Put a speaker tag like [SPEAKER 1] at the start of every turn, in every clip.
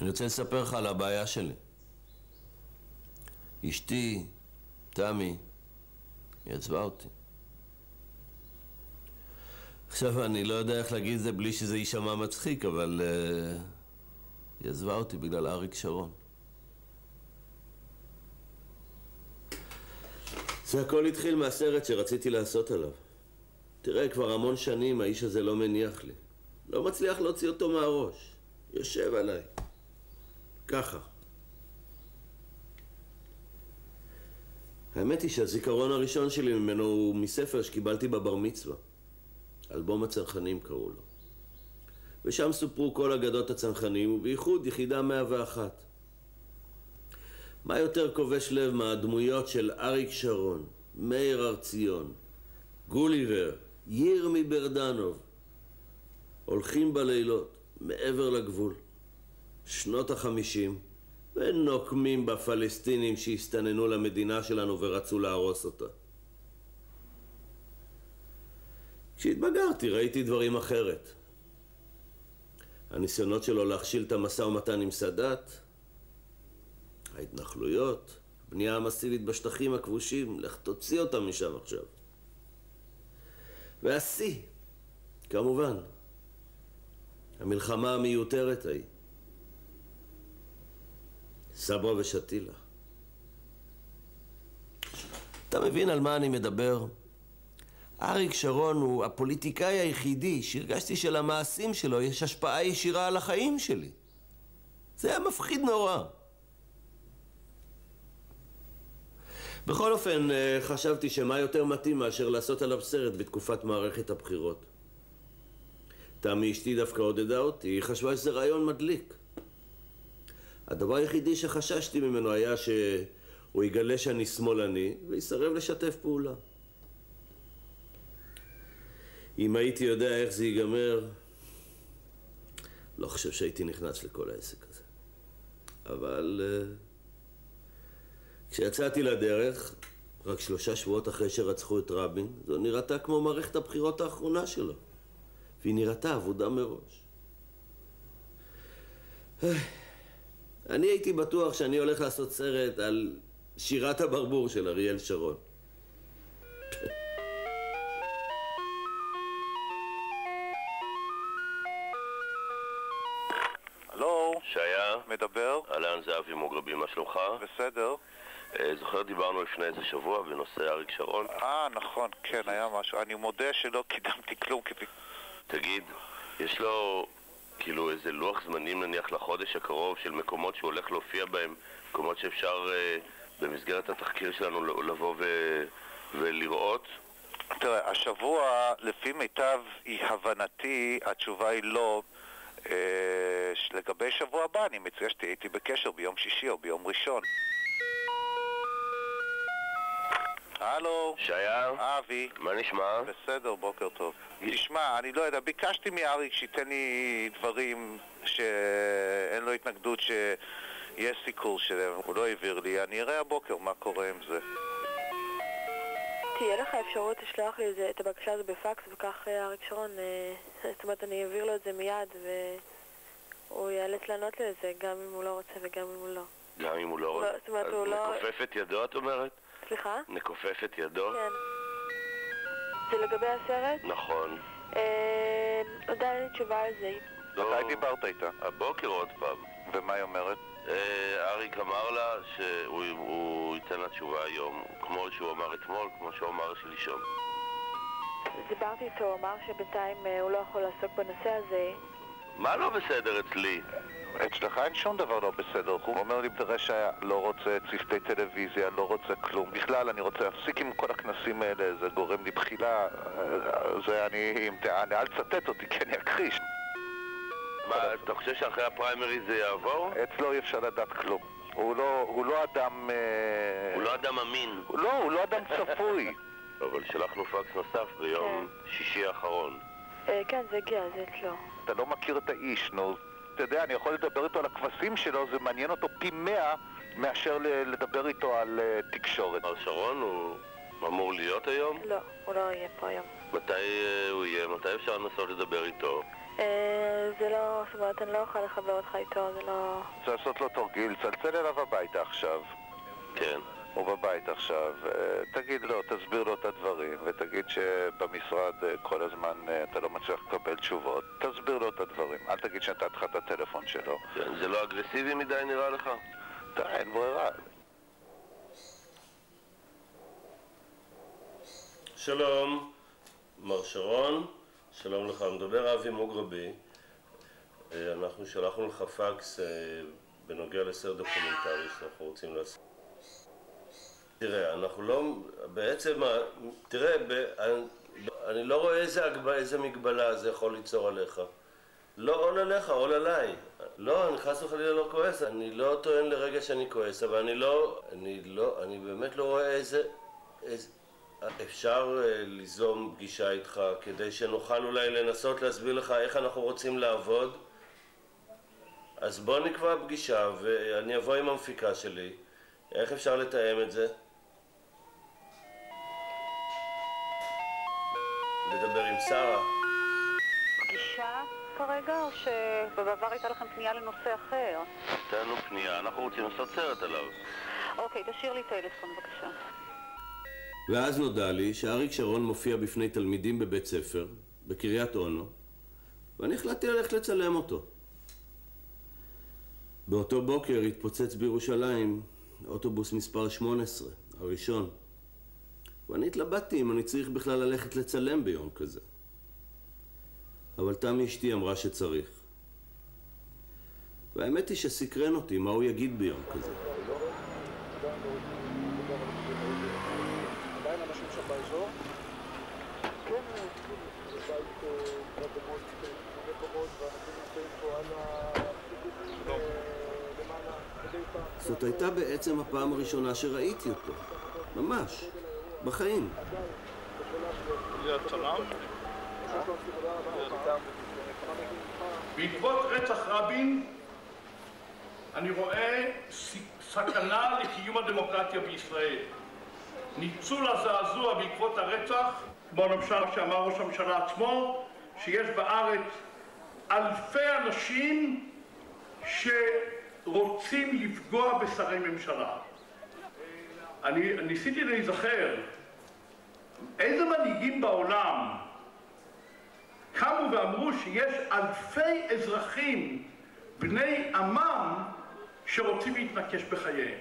[SPEAKER 1] אני רוצה לספר לך על הבעיה שלי. אשתי, תמי, היא עצבה אותי. עכשיו אני לא יודע איך להגיד את זה בלי שזה יישמע מצחיק, אבל היא עזבה אותי בגלל אריק שרון. זה הכל התחיל מהסרט שרציתי לעשות עליו. תראה, כבר המון שנים האיש הזה לא מניח לי. לא מצליח להוציא אותו מהראש. יושב עליי. ככה. האמת היא שהזיכרון הראשון שלי ממנו הוא מספר שקיבלתי בבר מצווה. אלבום הצנחנים קראו לו. ושם סופרו כל אגדות הצנחנים, ובייחוד יחידה 101. מה יותר כובש לב מהדמויות של אריק שרון, מאיר הר-ציון, גוליבר, ירמי ברדנוב, הולכים בלילות, מעבר לגבול, שנות ה-50, ונוקמים בפלסטינים שהסתננו למדינה שלנו ורצו להרוס אותה. כשהתבגרתי ראיתי דברים אחרת. הניסיונות שלו להכשיל את המשא ומתן עם סאדאת, ההתנחלויות, בנייה המסיבית בשטחים הכבושים, לך תוציא אותם משם עכשיו. והשיא, כמובן, המלחמה המיותרת ההיא. סברה ושתילה. אתה מבין על מה אני מדבר? אריק שרון הוא הפוליטיקאי היחידי שהרגשתי שלמעשים שלו יש השפעה ישירה על החיים שלי. זה היה מפחיד נורא. בכל אופן, חשבתי שמה יותר מתאים מאשר לעשות עליו סרט בתקופת מערכת הבחירות. תמי אשתי דווקא עודדה אותי, היא חשבה שזה רעיון מדליק. הדבר היחידי שחששתי ממנו היה שהוא יגלה שאני שמאלני ויסרב לשתף פעולה. אם הייתי יודע איך זה ייגמר, לא חושב שהייתי נכנס לכל העסק הזה. אבל כשיצאתי לדרך, רק 3 שבועות אחרי שרצחו את רבין, זו נראתה כמו מערכת הבחירות האחרונה שלו. והיא נראתה עבודה מראש. אני הייתי בטוח שאני הולך לעשות סרט על שירת הברבור של אריאל שרון.
[SPEAKER 2] הלו,
[SPEAKER 3] שהיה?
[SPEAKER 2] מדבר?
[SPEAKER 3] אהלן, זה אבי מוגרבי, מה שלומך?
[SPEAKER 2] בסדר.
[SPEAKER 3] זוכר דיברנו לפני איזה שבוע בנושא אריק שרון?
[SPEAKER 2] נכון, כן, היה משהו. אני מודה שלא קידמתי כלום
[SPEAKER 3] תגיד, יש לו כאילו איזה לוח זמנים נניח לחודש הקרוב של מקומות שהוא הולך להופיע בהם, מקומות שאפשר במסגרת התחקיר שלנו לבוא ולראות?
[SPEAKER 2] תראה, השבוע, לפי מיטב הבנתי, התשובה היא לא. לגבי שבוע הבא, אני מציע שתהייתי בקשר ביום שישי או ביום ראשון. הלו,
[SPEAKER 3] שהיה?
[SPEAKER 2] אבי.
[SPEAKER 3] מה נשמע?
[SPEAKER 2] בסדר, בוקר טוב. תשמע, אני לא יודע, ביקשתי מאריק שייתן לי דברים שאין לו התנגדות שיש סיקור שלהם, הוא לא העביר לי, אני אראה הבוקר מה קורה עם זה.
[SPEAKER 4] תהיה לך אפשרות לשלוח לי את הבקשה הזו בפקס, וכך אריק שרון, זאת אומרת, אני אעביר לו את זה מיד והוא יאלץ לענות לי את זה, גם אם הוא לא רוצה וגם אם הוא לא.
[SPEAKER 3] גם אם הוא לא רוצה?
[SPEAKER 4] זאת אומרת, הוא לא...
[SPEAKER 3] נכופף את ידו, את אומרת?
[SPEAKER 4] סליחה?
[SPEAKER 3] נכופף את ידו?
[SPEAKER 4] כן. זה לגבי הסרט?
[SPEAKER 3] נכון.
[SPEAKER 4] עדיין אין לי תשובה על זה.
[SPEAKER 2] מתי דיברת איתה?
[SPEAKER 3] הבוקר עוד פעם.
[SPEAKER 2] ומה היא אומרת?
[SPEAKER 3] אריק אמר לה שהוא ייתן לה תשובה היום, כמו שהוא אמר אתמול, כמו שהוא אמר שלשום.
[SPEAKER 4] דיברתי איתו, הוא אמר שבינתיים הוא לא יכול לעסוק בנושא הזה.
[SPEAKER 3] מה לא בסדר אצלי?
[SPEAKER 2] אצלך אין שום דבר לא בסדר. הוא אומר לי תראה שלא רוצה צוותי טלוויזיה, לא רוצה כלום. בכלל אני רוצה להפסיק עם כל הכנסים האלה, זה גורם לי בחילה. זה אם אל תצטט אותי כי אני אכחיש.
[SPEAKER 3] מה, אתה חושב שאחרי הפריימריז זה יעבור?
[SPEAKER 2] אצלו אי אפשר לדעת כלום. הוא לא אדם...
[SPEAKER 3] הוא לא אדם אמין.
[SPEAKER 2] לא, הוא לא אדם צפוי.
[SPEAKER 3] אבל שלחנו פקס נוסף ביום שישי האחרון.
[SPEAKER 4] כן, זה הגיע, זה אצלו.
[SPEAKER 2] אתה לא מכיר את האיש, נו. אתה יודע, אני יכול לדבר איתו על הכבשים שלו, זה מעניין אותו פי 100 מאשר לדבר איתו על תקשורת.
[SPEAKER 3] שרון הוא אמור להיות היום?
[SPEAKER 4] לא, הוא לא יהיה פה היום.
[SPEAKER 3] מתי הוא יהיה? מתי אפשר לנסות לדבר איתו?
[SPEAKER 4] זה לא, זאת אומרת, אני לא אוכל לחבר אותך איתו, זה לא...
[SPEAKER 2] צריך לעשות לו תרגיל, צלצל אליו הביתה עכשיו.
[SPEAKER 3] כן.
[SPEAKER 2] הוא בבית עכשיו, תגיד לו, תסביר לו את הדברים, ותגיד שבמשרד כל הזמן אתה לא מצליח לקבל תשובות. תסביר לו את הדברים, אל תגיד שנתת לך את הטלפון שלו.
[SPEAKER 3] כן, זה לא אגרסיבי מדי נראה לך?
[SPEAKER 2] אין ברירה.
[SPEAKER 1] שלום, מר שרון, שלום לך, מדבר אבי מוגרבי. אנחנו שלחנו לך פקס בנוגע לסרט דוקומנטרי שאנחנו רוצים לעשות. תראה, אנחנו לא... בעצם... תראה, אני לא רואה איזה מגבלה זה יכול ליצור עליך. לא עול עליך, עול עליי. לא, אני חס וחלילה לא כועס. אני לא טוען לרגע שאני כועס, אבל אני באמת לא רואה איזה... אפשר ליזום פגישה איתך כדי שנוכל אולי לנסות להסביר לך איך אנחנו רוצים לעבוד. אז בוא נקבע פגישה ואני אבוא עם המפיקה שלי. איך אפשר לתאם את זה? לדבר עם שרה.
[SPEAKER 5] פגישה כרגע, או שבעבר הייתה לכם פנייה לנושא אחר?
[SPEAKER 3] הייתה לנו פנייה, אנחנו רוצים לעשות סרט עליו.
[SPEAKER 5] אוקיי, תשאיר לי טלפון בבקשה.
[SPEAKER 1] ואז נודע לי שאריק שרון מופיע בפני תלמידים בבית ספר, בקריית אונו, ואני החלטתי ללכת לצלם אותו. באותו בוקר התפוצץ בירושלים אוטובוס מספר 18, הראשון. ואני התלבטתי אם אני צריך בכלל ללכת לצלם ביום כזה. אבל תמי אשתי אמרה שצריך. והאמת היא שסקרן אותי מה הוא יגיד ביום כזה.
[SPEAKER 6] עדיין אנשים שם באזור? כן, בית במות, ואנחנו נמצאים פה על למעלה, כדי פעם.
[SPEAKER 1] זאת הייתה בעצם הפעם הראשונה שראיתי אותו. ממש. בחיים.
[SPEAKER 7] בעקבות רצח רבין אני רואה סכנה לקיום הדמוקרטיה בישראל. ניצול הזעזוע בעקבות הרצח, כמו למשל שאמר ראש הממשלה עצמו, שיש בארץ אלפי אנשים שרוצים לפגוע בשרי ממשלה. אני ניסיתי להיזכר איזה מנהיגים בעולם קמו ואמרו שיש אלפי אזרחים בני עמם שרוצים להתנקש בחייהם.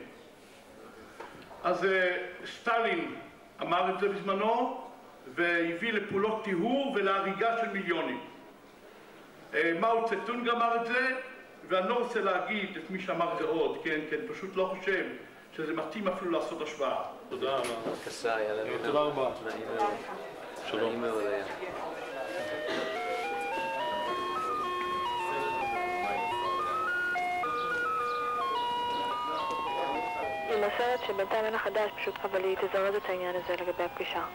[SPEAKER 7] אז סטלין אמר את זה בזמנו והביא לפעולות טיהור ולהריגה של מיליונים. מאו צטונג אמר את זה, ואני לא רוצה להגיד את מי שאמר את זה עוד, כן, פשוט לא חושב שזה מתאים אפילו לעשות השוואה.
[SPEAKER 8] תודה רבה.
[SPEAKER 9] בבקשה, היה לנו...
[SPEAKER 8] תודה רבה. שלום.
[SPEAKER 9] נעים מאוד היה.
[SPEAKER 4] היא מוסרת שבינתיים אין החדש, פשוט אבל היא תזרז את העניין הזה לגבי הפגישה.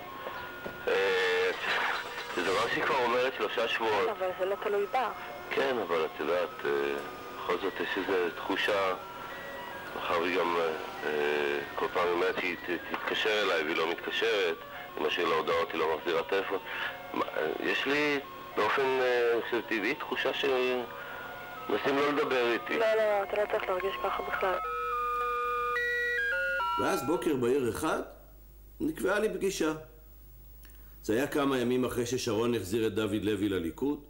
[SPEAKER 3] זה דבר שהיא כבר אומרת 3 שבועות.
[SPEAKER 4] אבל זה לא תלוי בה.
[SPEAKER 3] כן, אבל את יודעת, בכל זאת יש איזו תחושה, מאחר והיא גם כל פעם אומרת שהיא תתקשר אליי והיא לא מתקשרת, היא משאיר לה הודעות, היא לא מחזירה טלפון. יש לי באופן טבעי תחושה שמנסים לא לדבר איתי.
[SPEAKER 4] לא, אתה לא צריך להרגיש ככה בכלל.
[SPEAKER 1] ואז בוקר בהיר אחד נקבעה לי פגישה. זה היה כמה ימים אחרי ששרון החזיר את דוד לוי לליכוד.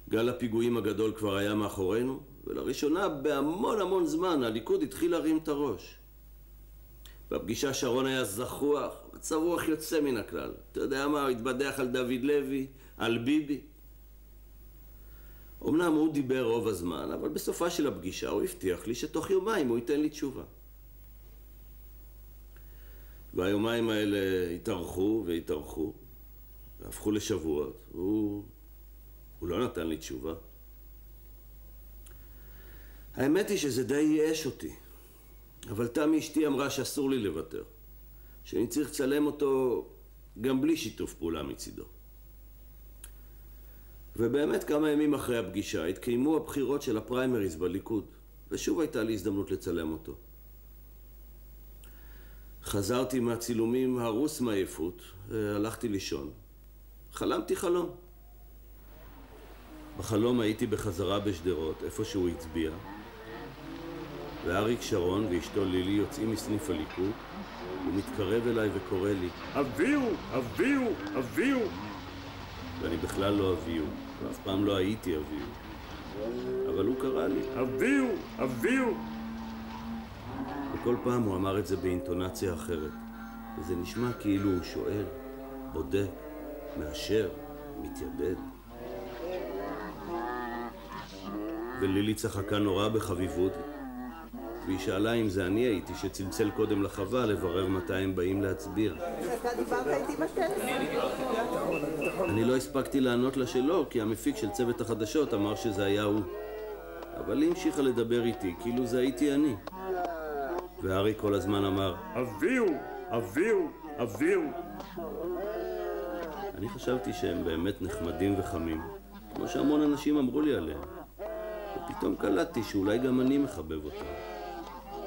[SPEAKER 1] גל הפיגועים הגדול כבר היה מאחורינו, ולראשונה בהמון זמן הליכוד התחיל להרים את הראש. בפגישה שרון היה זחוח, מצב רוח יוצא מן הכלל. אתה יודע מה, הוא התבדח על דוד לוי, על ביבי. אמנם הוא דיבר רוב הזמן, אבל בסופה של הפגישה הוא הבטיח לי שתוך יומיים הוא ייתן לי תשובה. והיומיים האלה התארכו, והפכו לשבועות, הוא לא נתן לי תשובה. האמת היא שזה די ייאש אותי, אבל תמי אשתי אמרה שאסור לי לוותר, שאני צריך לצלם אותו גם בלי שיתוף פעולה מצידו. ובאמת כמה ימים אחרי הפגישה התקיימו הבחירות של הפריימריז בליכוד, ושוב הייתה לי הזדמנות לצלם אותו. חזרתי מהצילומים הרוס מעייפות, הלכתי לישון. חלמתי חלום. בחלום הייתי בחזרה בשדרות, איפה שהוא הצביע, ואריק שרון ואשתו לילי יוצאים מסניף הליכוד, הוא מתקרב אליי וקורא לי, אביהו, אביהו, אביהו. ואני בכלל לא אביהו, ואף פעם לא הייתי אביהו. אבל הוא קרא לי, אביהו, אביהו. וכל פעם הוא אמר את זה באינטונציה אחרת, וזה נשמע כאילו הוא שואל, בודק, מאשר, מתיידד. ולילי צחקה נורא בחביבות, והיא שאלה אם זה אני הייתי שצלצל קודם לחווה לברר מתי הם באים להצביע.
[SPEAKER 9] אתה דיברת איתי בטלפון?
[SPEAKER 1] אני לא הספקתי לענות לה שלא, כי המפיק של צוות החדשות אמר שזה היה הוא. אבל היא המשיכה לדבר איתי, כאילו זה הייתי אני. וארי כל הזמן אמר, אביהו, אביהו, אביהו. אני חשבתי שהם באמת נחמדים וחמים, כמו שהמון אנשים אמרו לי עליהם. ופתאום קלטתי שאולי גם אני מחבב אותם.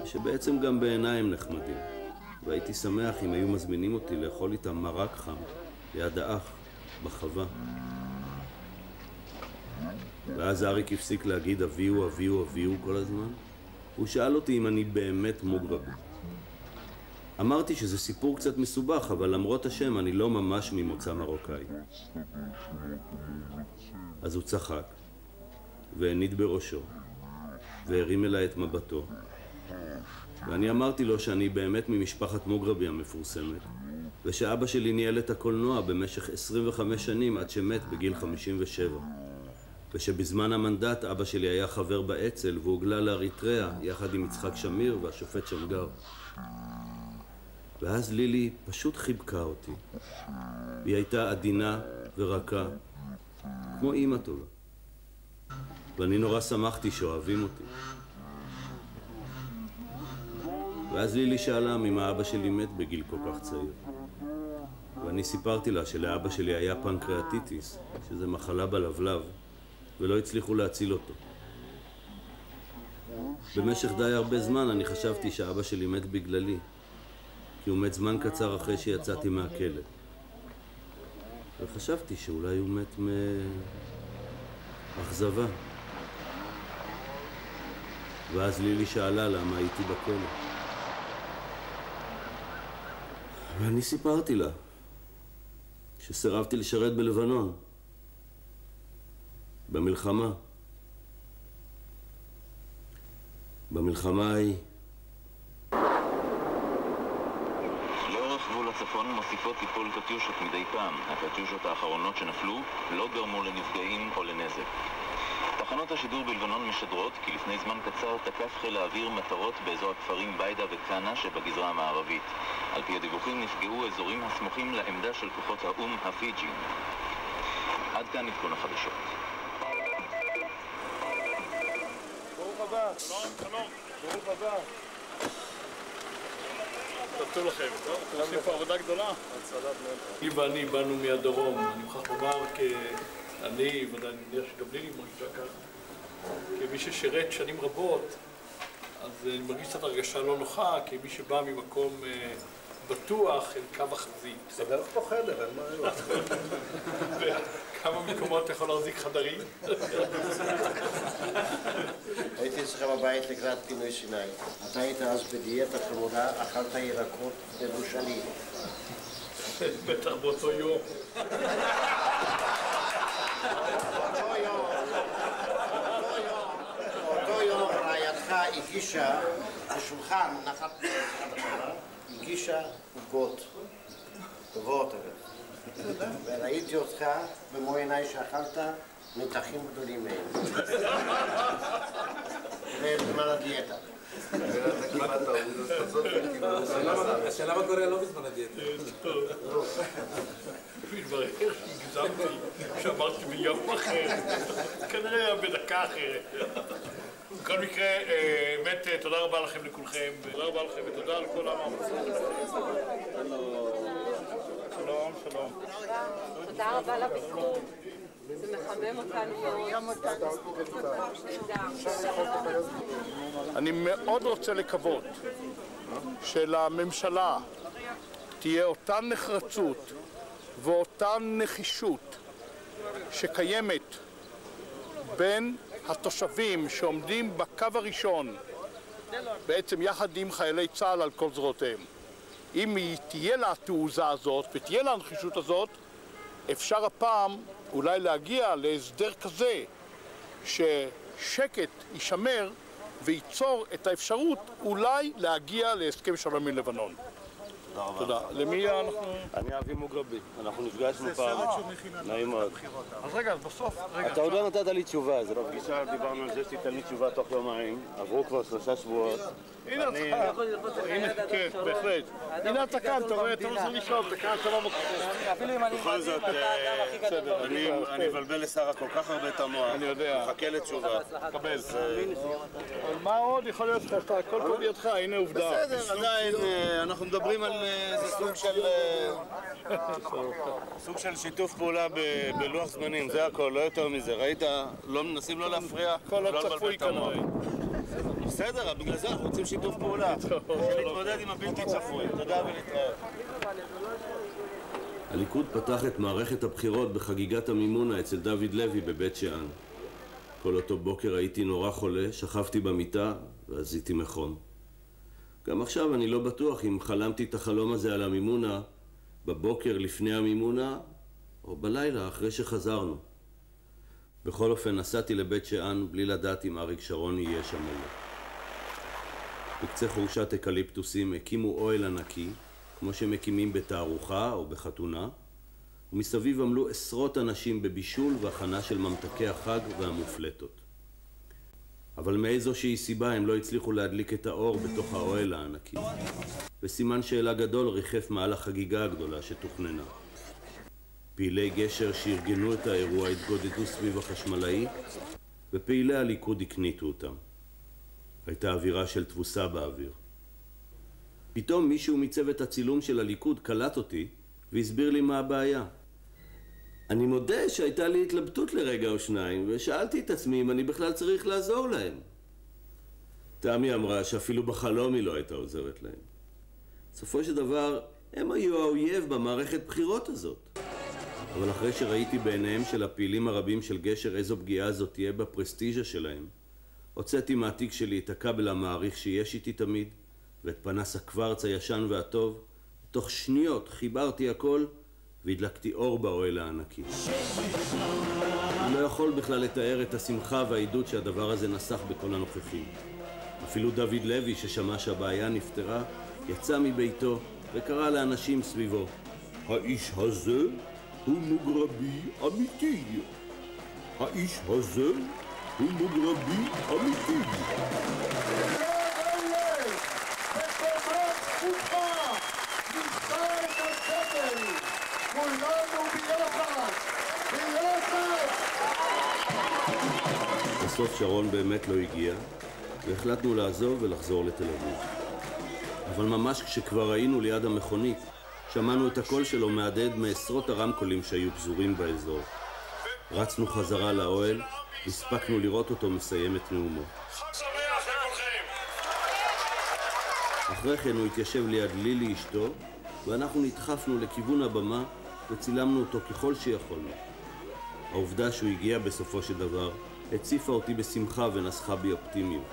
[SPEAKER 1] ושבעצם גם בעיניי הם נחמדים. והייתי שמח אם היו מזמינים אותי לאכול איתם מרק חם, ליד האח, בחווה. ואז אריק הפסיק להגיד אביהו, אביהו, אביהו כל הזמן. הוא שאל אותי אם אני באמת מוגרבי. אמרתי שזה סיפור קצת מסובך, אבל למרות השם אני לא ממש ממוצא מרוקאי. אז הוא צחק, והניד בראשו, והרים אליי את מבטו. ואני אמרתי לו שאני באמת ממשפחת מוגרבי המפורסמת, ושאבא שלי ניהל את הקולנוע במשך 25 שנים עד שמת בגיל 57. ושבזמן המנדט אבא שלי היה חבר באצ"ל והוגלה לאריתריאה יחד עם יצחק שמיר והשופט שמגר. ואז לילי פשוט חיבקה אותי. היא הייתה עדינה ורכה, כמו אמא טובה. ואני נורא שמחתי שאוהבים אותי. ואז לילי שאלה ממה אבא שלי מת בגיל כל כך צעיר. ואני סיפרתי לה שלאבא שלי היה פנקרטיטיס, שזה מחלה בלבלב, ולא הצליחו להציל אותו. במשך די הרבה זמן אני חשבתי שאבא שלי מת בגללי, כי הוא מת זמן קצר אחרי שיצאתי מהכלא. וחשבתי שאולי הוא מת מאכזבה. ואז לילי שאלה למה הייתי בכלא. ואני סיפרתי לה שסירבתי לשרת בלבנון, במלחמה. במלחמה ההיא.
[SPEAKER 10] לאורך גבול הצפון מוסיפות טיפול קטיושות מדי פעם. הקטיושות האחרונות שנפלו לא גרמו לנפגעים או לנזק. תחנות השידור בלבנון משדרות כי לפני זמן קצר תקף חיל האוויר מטרות באזור הכפרים ביידה וקאנה שבגזרה המערבית. על פי הדיווחים נפגעו אזורים הסמוכים לעמדה של כוחות האום הפיג'ים. עד כאן עדכון החדשות.
[SPEAKER 6] ברוך הבא.
[SPEAKER 8] שלום, שלום.
[SPEAKER 6] ברוך הבא.
[SPEAKER 8] תודה לכם. אתם עושים פה עבודה גדולה. היא ואני באנו מהדרום. אני מוכרח לומר אני, ודאי אני יודע שגם לילי מרגישה ככה, כמי ששירת שנים רבות, אז אני מרגיש קצת הרגשה לא נוחה, כמי שבא ממקום בטוח אל קו החזית.
[SPEAKER 6] סדר פה חדר, אין מה היום.
[SPEAKER 8] וכמה מקומות יכול להחזיק חדרים?
[SPEAKER 11] הייתי אצלך בבית לקראת פינוי סיני. אתה היית אז בדיאטה חמודה, אכלת ירקות מבושלים.
[SPEAKER 8] בטח באותו יום.
[SPEAKER 11] באותו יום רעייתך הגישה בשולחן נחת הגישה עוגות טובות, וראיתי אותך במו עיניי שאכלת מתחים גדולים מהם. זה בזמן הדיאטה.
[SPEAKER 12] השאלה מה קורה לא בזמן הדיאטה.
[SPEAKER 8] מתברר שהגזמתי, שאמרתי ביום אחר, כנראה בדקה אחרת. בכל מקרה, באמת תודה רבה לכם לכולכם, תודה רבה לכם ותודה על כל המאמצים. שלום, שלום.
[SPEAKER 9] תודה רבה לביקור. זה מחמם אותנו מאוד.
[SPEAKER 7] אני מאוד רוצה לקוות שלממשלה תהיה אותה נחרצות ואותה נחישות שקיימת בין התושבים שעומדים בקו הראשון, בעצם יחד עם חיילי צה"ל על כל זרועותיהם. אם תהיה לה התעוזה הזאת ותהיה לה הנחישות הזאת, אפשר הפעם אולי להגיע להסדר כזה ששקט יישמר וייצור את האפשרות אולי להגיע להסכם שלום עם לבנון. תודה. למי אנחנו...
[SPEAKER 1] אני אבי מוגרבי, אנחנו נפגשנו פעם. נעים מאוד.
[SPEAKER 7] אז רגע, אז בסוף...
[SPEAKER 1] אתה עוד לא נתת לי תשובה, זה לא פגישה, דיברנו על זה שתיתן לי תשובה תוך יומיים. עברו כבר 3 שבועות.
[SPEAKER 7] הנה אתה כן, בהחלט. הנה אתה כאן, אתה רואה, אתה רוצה לשאול, אתה כאן, אתה לא מקום.
[SPEAKER 1] בכל זאת, אני מבלבל לשר כל כך הרבה את המוח.
[SPEAKER 7] אני יודע.
[SPEAKER 1] מחכה לתשובה.
[SPEAKER 7] קבל. אבל מה עוד יכול להיות לך? אתה הכל פה בידך, הנה עובדה.
[SPEAKER 1] בסדר, עדיין, אנחנו מדברים על איזה סוג של שיתוף פעולה בלוח זמנים, זה הכל, לא יותר מזה. ראית? לא מנסים לא להפריע,
[SPEAKER 7] הכל לא צפוי כנראה.
[SPEAKER 1] בסדר, בגלל זה אנחנו רוצים שיתוף פעולה. להתמודד עם הבלתי צפוי. תודה ולהתראות. הליכוד פתח את מערכת הבחירות בחגיגת המימונה אצל דוד לוי בבית שאן. כל אותו בוקר הייתי נורא חולה, שכבתי במיטה ועזיתי מכון. גם עכשיו אני לא בטוח אם חלמתי את החלום הזה על המימונה בבוקר לפני המימונה או בלילה אחרי שחזרנו. בכל אופן נסעתי לבית שאן בלי לדעת אם אריק שרון יהיה שם או לא. בקצה חורשת אקליפטוסים הקימו אוהל ענקי, כמו שמקימים בתערוכה או בחתונה, ומסביב עמלו עשרות אנשים בבישול והכנה של ממתקי החג והמופלטות. אבל מאיזושהי סיבה הם לא הצליחו להדליק את האור בתוך האוהל הענקי. וסימן שאלה גדול ריחף מעל החגיגה הגדולה שתוכננה. פעילי גשר שארגנו את האירוע התגודדו סביב החשמלאי, ופעילי הליכוד הקניתו אותם. הייתה אווירה של תבוסה באוויר. פתאום מישהו מצוות הצילום של הליכוד קלט אותי והסביר לי מה הבעיה. אני מודה שהייתה לי התלבטות לרגע או שניים, ושאלתי את עצמי אם אני בכלל צריך לעזור להם. תמי אמרה שאפילו בחלום היא לא הייתה עוזרת להם. בסופו של דבר, הם היו האויב במערכת בחירות הזאת. אבל אחרי שראיתי בעיניהם של הפעילים הרבים של גשר איזו פגיעה זאת תהיה בפרסטיז'ה שלהם, הוצאתי מהתיק שלי את הכבל המעריך שיש איתי תמיד, ואת פנס הקוורץ הישן והטוב. תוך שניות חיברתי הכל והדלקתי אור באוהל הענקי. אני לא יכול בכלל לתאר את השמחה והעידוד שהדבר הזה נסח בכל הנוכחים. אפילו דוד לוי ששמע שהבעיה נפתרה, יצא מביתו וקרא לאנשים סביבו: האיש הזה הוא מוגרבי אמיתי. האיש הזה הוא מוגרבי אמיתי. בסוף שרון באמת לא הגיע, והחלטנו לעזוב ולחזור לתל אביב. אבל ממש כשכבר היינו ליד המכונית, שמענו את הקול שלו מהדהד מעשרות הרמקולים שהיו פזורים באזור. רצנו חזרה לאוהל, הספקנו לראות אותו מסיים את נאומו. אחרי כן הוא התיישב ליד לילי אשתו, ואנחנו נדחפנו לכיוון הבמה וצילמנו אותו ככל שיכולנו. העובדה שהוא הגיע בסופו של דבר הציפה אותי בשמחה ונסחה בי אופטימיות.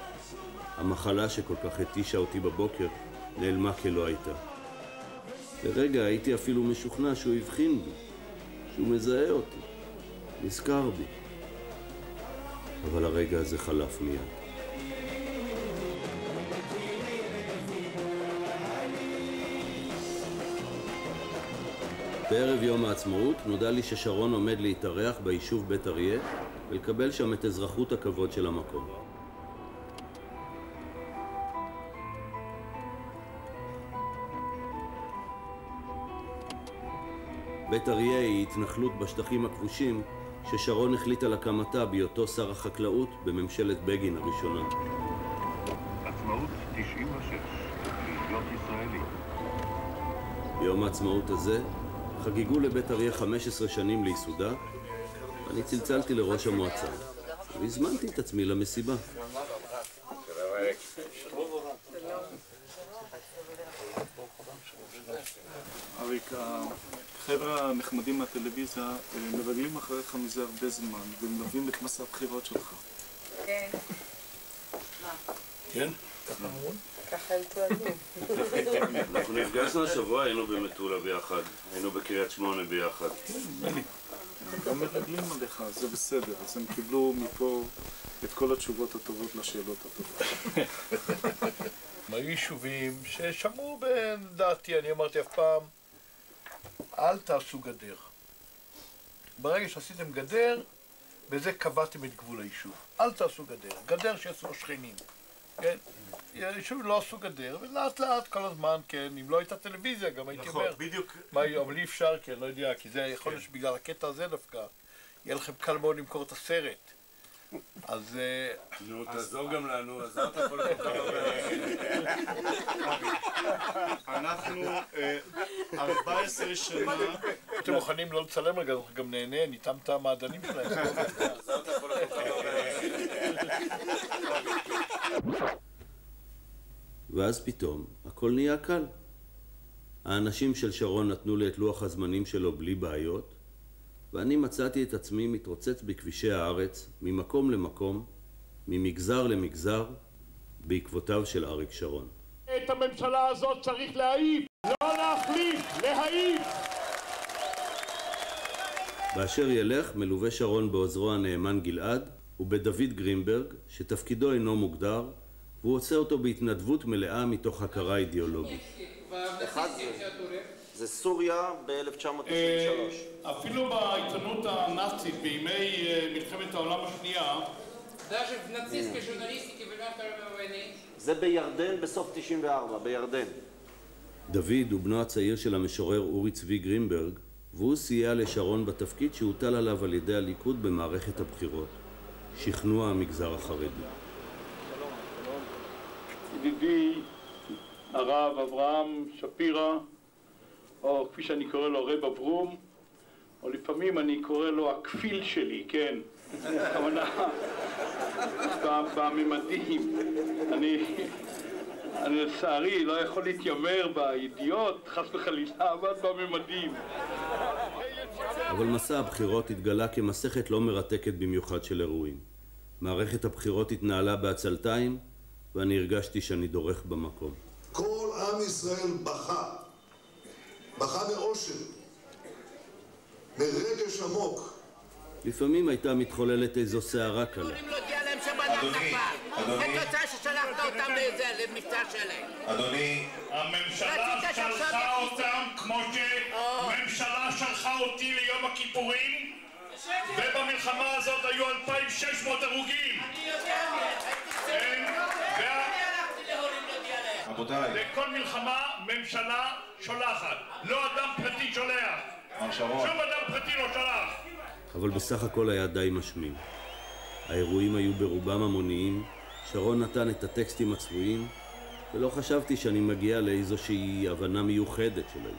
[SPEAKER 1] המחלה שכל כך התישה אותי בבוקר נעלמה כלא הייתה. לרגע הייתי אפילו משוכנע שהוא הבחין בי, שהוא מזהה אותי, נזכר בי. אבל הרגע הזה חלף מיד. בערב יום העצמאות נודע לי ששרון עומד להתארח ביישוב בית אריה ולקבל שם את אזרחות הכבוד של המקום. בית אריה היא התנחלות בשטחים הכבושים ששרון החליט על הקמתה בהיותו שר החקלאות בממשלת בגין הראשונה.
[SPEAKER 13] עצמאות 96, להיות ישראלי.
[SPEAKER 1] ביום העצמאות הזה חגיגו לבית אריה 15 שנים ליסודה, ואני צלצלתי לראש המועצה והזמנתי את עצמי למסיבה.
[SPEAKER 7] אריק,
[SPEAKER 14] חבר'ה הנחמדים מהטלוויזיה מרגלים אחריך מזה הרבה זמן ומלווים את מסע הבחירות שלך.
[SPEAKER 9] כן.
[SPEAKER 8] כן? ככה אמרו?
[SPEAKER 9] ככה הם טוענים.
[SPEAKER 3] אנחנו נפגשנו השבוע, היינו במטולה ביחד, היינו בקריית שמונה ביחד.
[SPEAKER 14] הם גם מרגלים עליך, זה בסדר, אז הם קיבלו מפה את כל התשובות הטובות לשאלות הטובות.
[SPEAKER 8] היו יישובים ששמעו בדעתי, אני אמרתי אף פעם, אל תעשו גדר. ברגע שעשיתם גדר, בזה קבעתם את גבול היישוב. אל תעשו גדר, גדר שיעשו השכנים. כן? היישובים לא עשו גדר, ולאט לאט כל הזמן, כן, אם לא הייתה טלוויזיה גם הייתי אומר.
[SPEAKER 14] נכון, בדיוק.
[SPEAKER 8] אבל אי אפשר, כן, לא יודע, כי זה יכול להיות שבגלל הקטע הזה דווקא, יהיה לכם קל מאוד למכור את הסרט. אז...
[SPEAKER 3] נו, תעזור גם לנו, אז אתה יכול לקחת הרבה.
[SPEAKER 14] אנחנו 14 שנה...
[SPEAKER 8] אתם מוכנים לא לצלם רגע, אנחנו גם נהנה, ניתם את המעדנים שלהם.
[SPEAKER 3] אז אתה יכול לקחת הרבה.
[SPEAKER 1] ואז פתאום הכל נהיה קל. האנשים של שרון נתנו לי את לוח הזמנים שלו בלי בעיות, ואני מצאתי את עצמי מתרוצץ בכבישי הארץ, ממקום למקום, ממגזר למגזר, בעקבותיו של אריק שרון.
[SPEAKER 7] את הממשלה הזאת צריך להעיף, לא להחליף, להעיף!
[SPEAKER 1] באשר ילך מלווה שרון בעוזרו הנאמן גלעד ובדוד גרינברג, שתפקידו אינו מוגדר, והוא עושה אותו בהתנדבות מלאה מתוך הכרה אידיאולוגית.
[SPEAKER 11] זה סוריה ב-1993.
[SPEAKER 7] אפילו בעיתונות הנאצית בימי מלחמת העולם השנייה,
[SPEAKER 11] זה בירדן בסוף 94, בירדן.
[SPEAKER 1] דוד הוא בנו הצעיר של המשורר אורי צבי גרינברג, והוא סייע לשרון בתפקיד שהוטל עליו על ידי הליכוד במערכת הבחירות, שכנוע המגזר החרדי.
[SPEAKER 7] ידידי הרב אברהם שפירא, או כפי שאני קורא לו רב אברום, או לפעמים אני קורא לו הכפיל שלי, כן, הכוונה בממדים. אני לצערי לא יכול להתיימר בידיעות, חס וחלילה, אבל בממדים.
[SPEAKER 1] אבל מסע הבחירות התגלה כמסכת לא מרתקת במיוחד של אירועים. מערכת הבחירות התנהלה בעצלתיים, ואני הרגשתי שאני דורך במקום.
[SPEAKER 15] כל עם ישראל בכה מאושר, מרגש עמוק.
[SPEAKER 1] לפעמים הייתה מתחוללת איזו שערה קלה.
[SPEAKER 16] כתוצאה ששלחת אותם למבצע שלהם.
[SPEAKER 17] אדוני, הממשלה שלחה אותם כמו שממשלה שלחה אותי ליום הכיפורים, ובמלחמה הזאת היו 2,600 הרוגים. אני יודע
[SPEAKER 15] רבותיי,
[SPEAKER 17] בכל מלחמה ממשלה שולחת, לא אדם פרטי שולח. שום אדם פרטי לא שולח.
[SPEAKER 1] אבל בסך הכל היה די משמים. האירועים היו ברובם המוניים, שרון נתן את הטקסטים הצבועים, ולא חשבתי שאני מגיע לאיזושהי הבנה מיוחדת של האיש.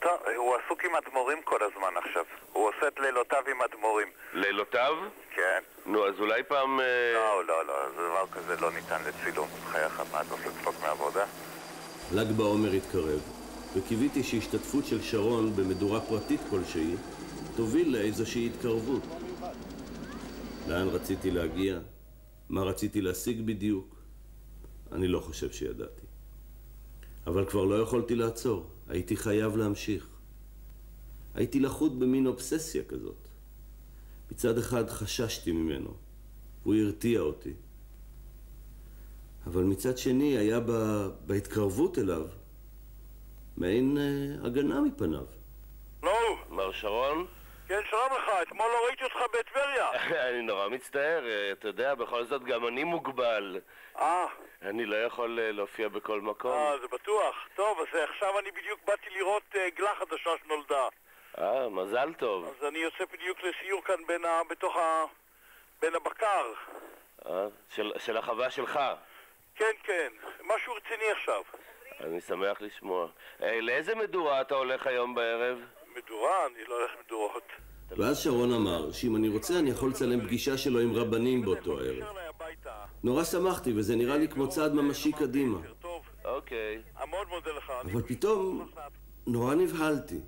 [SPEAKER 2] טוב, הוא עסוק עם אדמו"רים כל הזמן עכשיו. הוא עושה את לילותיו עם אדמו"רים.
[SPEAKER 3] לילותיו?
[SPEAKER 2] כן.
[SPEAKER 3] נו, אז אולי פעם...
[SPEAKER 2] לא, דבר כזה לא ניתן לצילום. חייך, מה אתה עושה צחוק מעבודה?
[SPEAKER 1] ל"ג בעומר התקרב, וקיוויתי שהשתתפות של שרון במדורה פרטית כלשהי תוביל לאיזושהי התקרבות. לאן רציתי להגיע? מה רציתי להשיג בדיוק? אני לא חושב שידעתי. אבל כבר לא יכולתי לעצור, הייתי חייב להמשיך. הייתי לחוד במין אובססיה כזאת. מצד אחד חששתי ממנו, והוא הרתיע אותי. אבל מצד שני היה בהתקרבות אליו מעין הגנה מפניו.
[SPEAKER 3] נו, מר שרון?
[SPEAKER 2] כן, שלום לך, אתמול לא ראיתי אותך בטבריה.
[SPEAKER 3] אני נורא מצטער, אתה יודע, בכל זאת גם אני מוגבל. אני לא יכול להופיע בכל מקום.
[SPEAKER 2] זה בטוח. טוב, אז עכשיו אני בדיוק באתי לראות גלה חדשה שנולדה.
[SPEAKER 3] מזל טוב.
[SPEAKER 2] אז אני יוצא בדיוק לסיור כאן בין הבקר.
[SPEAKER 3] של החווה שלך?
[SPEAKER 2] כן, משהו רציני עכשיו.
[SPEAKER 3] אני שמח לשמוע. לאיזה מדורה אתה הולך היום בערב?
[SPEAKER 2] מדורה? אני לא הולך מדורות.
[SPEAKER 1] ואז שרון אמר שאם אני רוצה אני יכול לצלם פגישה שלו עם רבנים באותו ערב. נורא שמחתי וזה נראה לי כמו צעד ממשי קדימה.
[SPEAKER 3] אוקיי.
[SPEAKER 2] מאוד מודה לך.
[SPEAKER 1] אבל פתאום נורא נבהלתי.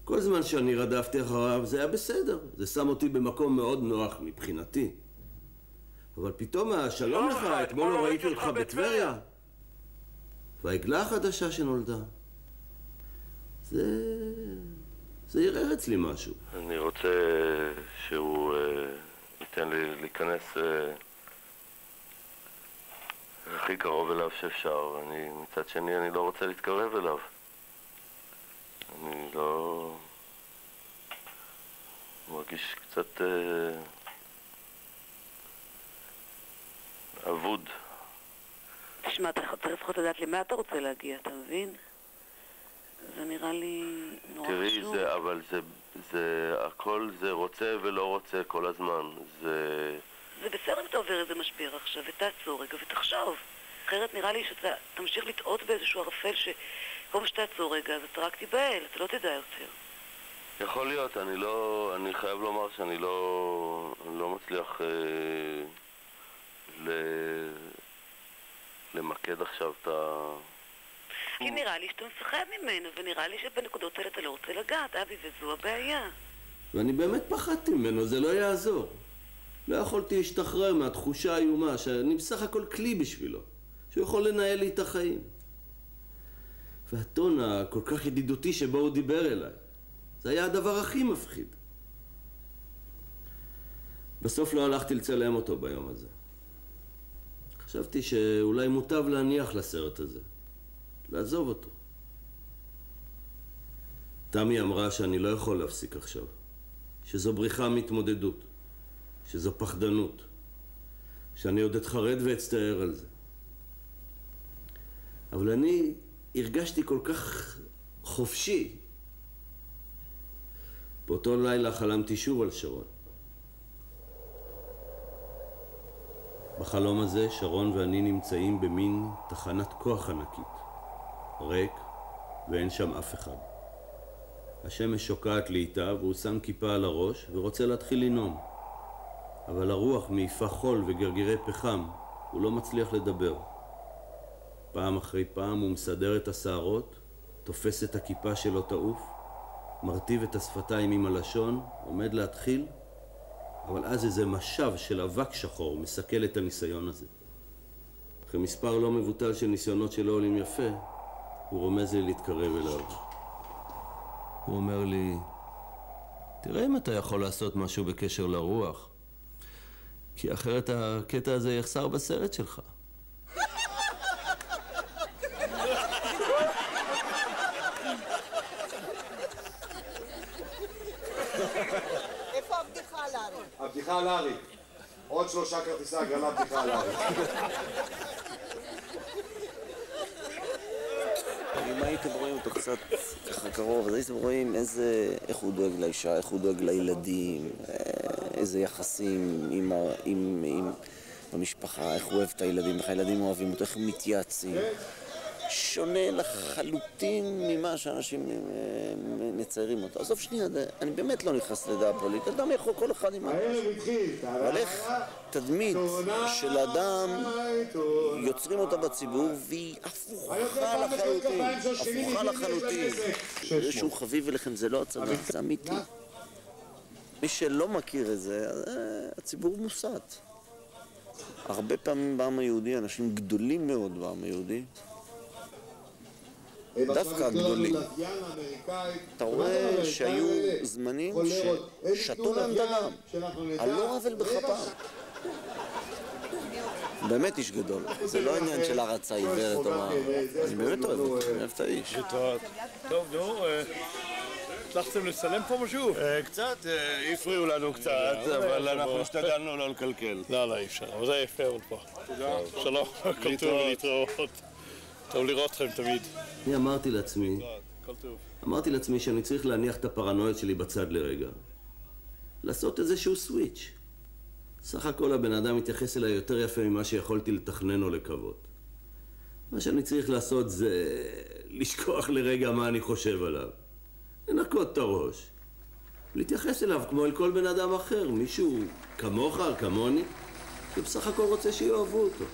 [SPEAKER 1] כל זמן שאני רדפתי אחריו זה היה בסדר. זה שם אותי במקום מאוד נוח מבחינתי. אבל פתאום שלום לך, אתמול לא ראיתי אותך בטבריה. והעגלה החדשה שנולדה. זה יראה אצלי משהו.
[SPEAKER 3] אני רוצה שהוא ייתן לי להיכנס הכי קרוב אליו שאפשר. מצד שני אני לא רוצה להתקרב אליו. אני לא... מרגיש קצת אבוד.
[SPEAKER 5] תשמע, אתה צריך לפחות לדעת למה אתה רוצה להגיע, אתה מבין? זה נראה לי נורא חשוב.
[SPEAKER 3] תראי, אבל זה הכל זה רוצה ולא רוצה כל הזמן. זה
[SPEAKER 5] בסדר אם אתה עובר איזה משבר עכשיו, ותעצור רגע ותחשוב. אחרת נראה לי שאתה תמשיך לטעות באיזשהו ערפל שכל מה שתעצור רגע, אז אתה רק תיבהל, אתה לא תדע יותר.
[SPEAKER 3] יכול להיות, אני חייב לומר שאני לא מצליח למקד עכשיו את ה...
[SPEAKER 5] כי נראה לי שאתה מפחד ממנו, ונראה לי שבנקודות האלה אתה לא רוצה לגעת, אבי, וזו הבעיה.
[SPEAKER 1] ואני באמת פחדתי ממנו, זה לא יעזור. לא יכולתי להשתחרר מהתחושה האיומה שאני בסך הכל כלי בשבילו, שהוא יכול לנהל לי את החיים. והטון הכל כך ידידותי שבו הוא דיבר אליי, זה היה הדבר הכי מפחיד. בסוף לא הלכתי לצלם אותו ביום הזה. חשבתי שאולי מוטב להניח לסרט הזה, לעזוב אותו. תמי אמרה שאני לא יכול להפסיק עכשיו, שזו בריחה מהתמודדות, שזו פחדנות, שאני עוד אתחרד ואצטער על זה. אבל אני הרגשתי כל כך חופשי. באותו לילה חלמתי שוב על שרון. בחלום הזה שרון ואני נמצאים במין תחנת כוח ענקית, ריק ואין שם אף אחד. השמש שוקעת לאיטה והוא שם כיפה על הראש ורוצה להתחיל לנום. אבל הרוח מעיפה חול וגרגירי פחם, הוא לא מצליח לדבר. פעם אחרי פעם הוא מסדר את השערות, תופס את הכיפה שלו תעוף, מרטיב את השפתיים עם הלשון, עומד להתחיל, אבל אז איזה משב של אבק שחור מסכל את הניסיון הזה. אחרי מספר לא מבוטל של ניסיונות שלא עולים יפה, הוא רומז לי להתקרב אליו. הוא אומר לי, תראה אם אתה יכול לעשות משהו בקשר לרוח, כי אחרת הקטע הזה יחסר בסרט שלך.
[SPEAKER 18] איפה הבדיחה על ארי?
[SPEAKER 6] הבדיחה על ארי. עוד 3 כרטיסי הגרלה בדיחה על ארי.
[SPEAKER 19] אם הייתם רואים אותו קצת ככה קרוב, אז הייתם רואים איך הוא דואג לאישה, איך הוא דואג לילדים, איזה יחסים עם המשפחה, איך הוא אוהב את הילדים, איך הילדים אוהבים אותו, איך הם מתייעצים. שונה לחלוטין ממה שאנשים מציירים אותו. עזוב שנייה, אני באמת לא נכנס לדעה פוליטית, אדם יכול כל אחד עם אבל איך תדמית של אדם יוצרים אותה בציבור והיא הפוכה לחלוטין. זה שהוא חביב אליכם זה לא הצגה, זה אמיתי. מי שלא מכיר את זה, הציבור מוסת. הרבה פעמים בעם היהודי, אנשים גדולים מאוד בעם היהודי, דווקא הגדולים. אתה רואה שהיו זמנים ששתו להם דמם, על לא עוול בכפם. באמת איש גדול, זה לא עניין של הרצה עיוורת או מה. אני באמת אוהב אותו, אני אוהב את האיש.
[SPEAKER 17] טוב, נו, הצלחתם לצלם פה משהו?
[SPEAKER 1] קצת, הפריעו לנו קצת, אבל אנחנו השתדלנו לא לקלקל.
[SPEAKER 17] לא, אי אפשר, אבל זה יפה עוד פה. שלום, כל טוב להתראות. טוב לראות אתכם תמיד.
[SPEAKER 1] אני אמרתי לעצמי שאני צריך להניח את הפרנויות שלי בצד לרגע. לעשות איזשהו סוויץ'. סך הכל הבן אדם מתייחס אליי יותר יפה ממה שיכולתי לתכנן או לקוות. מה שאני צריך לעשות זה לשכוח לרגע מה אני חושב עליו. לנקות את הראש. להתייחס אליו כמו אל כל בן אדם אחר. מישהו כמוך, כמוני, שבסך הכל רוצה שיאהבו אותו.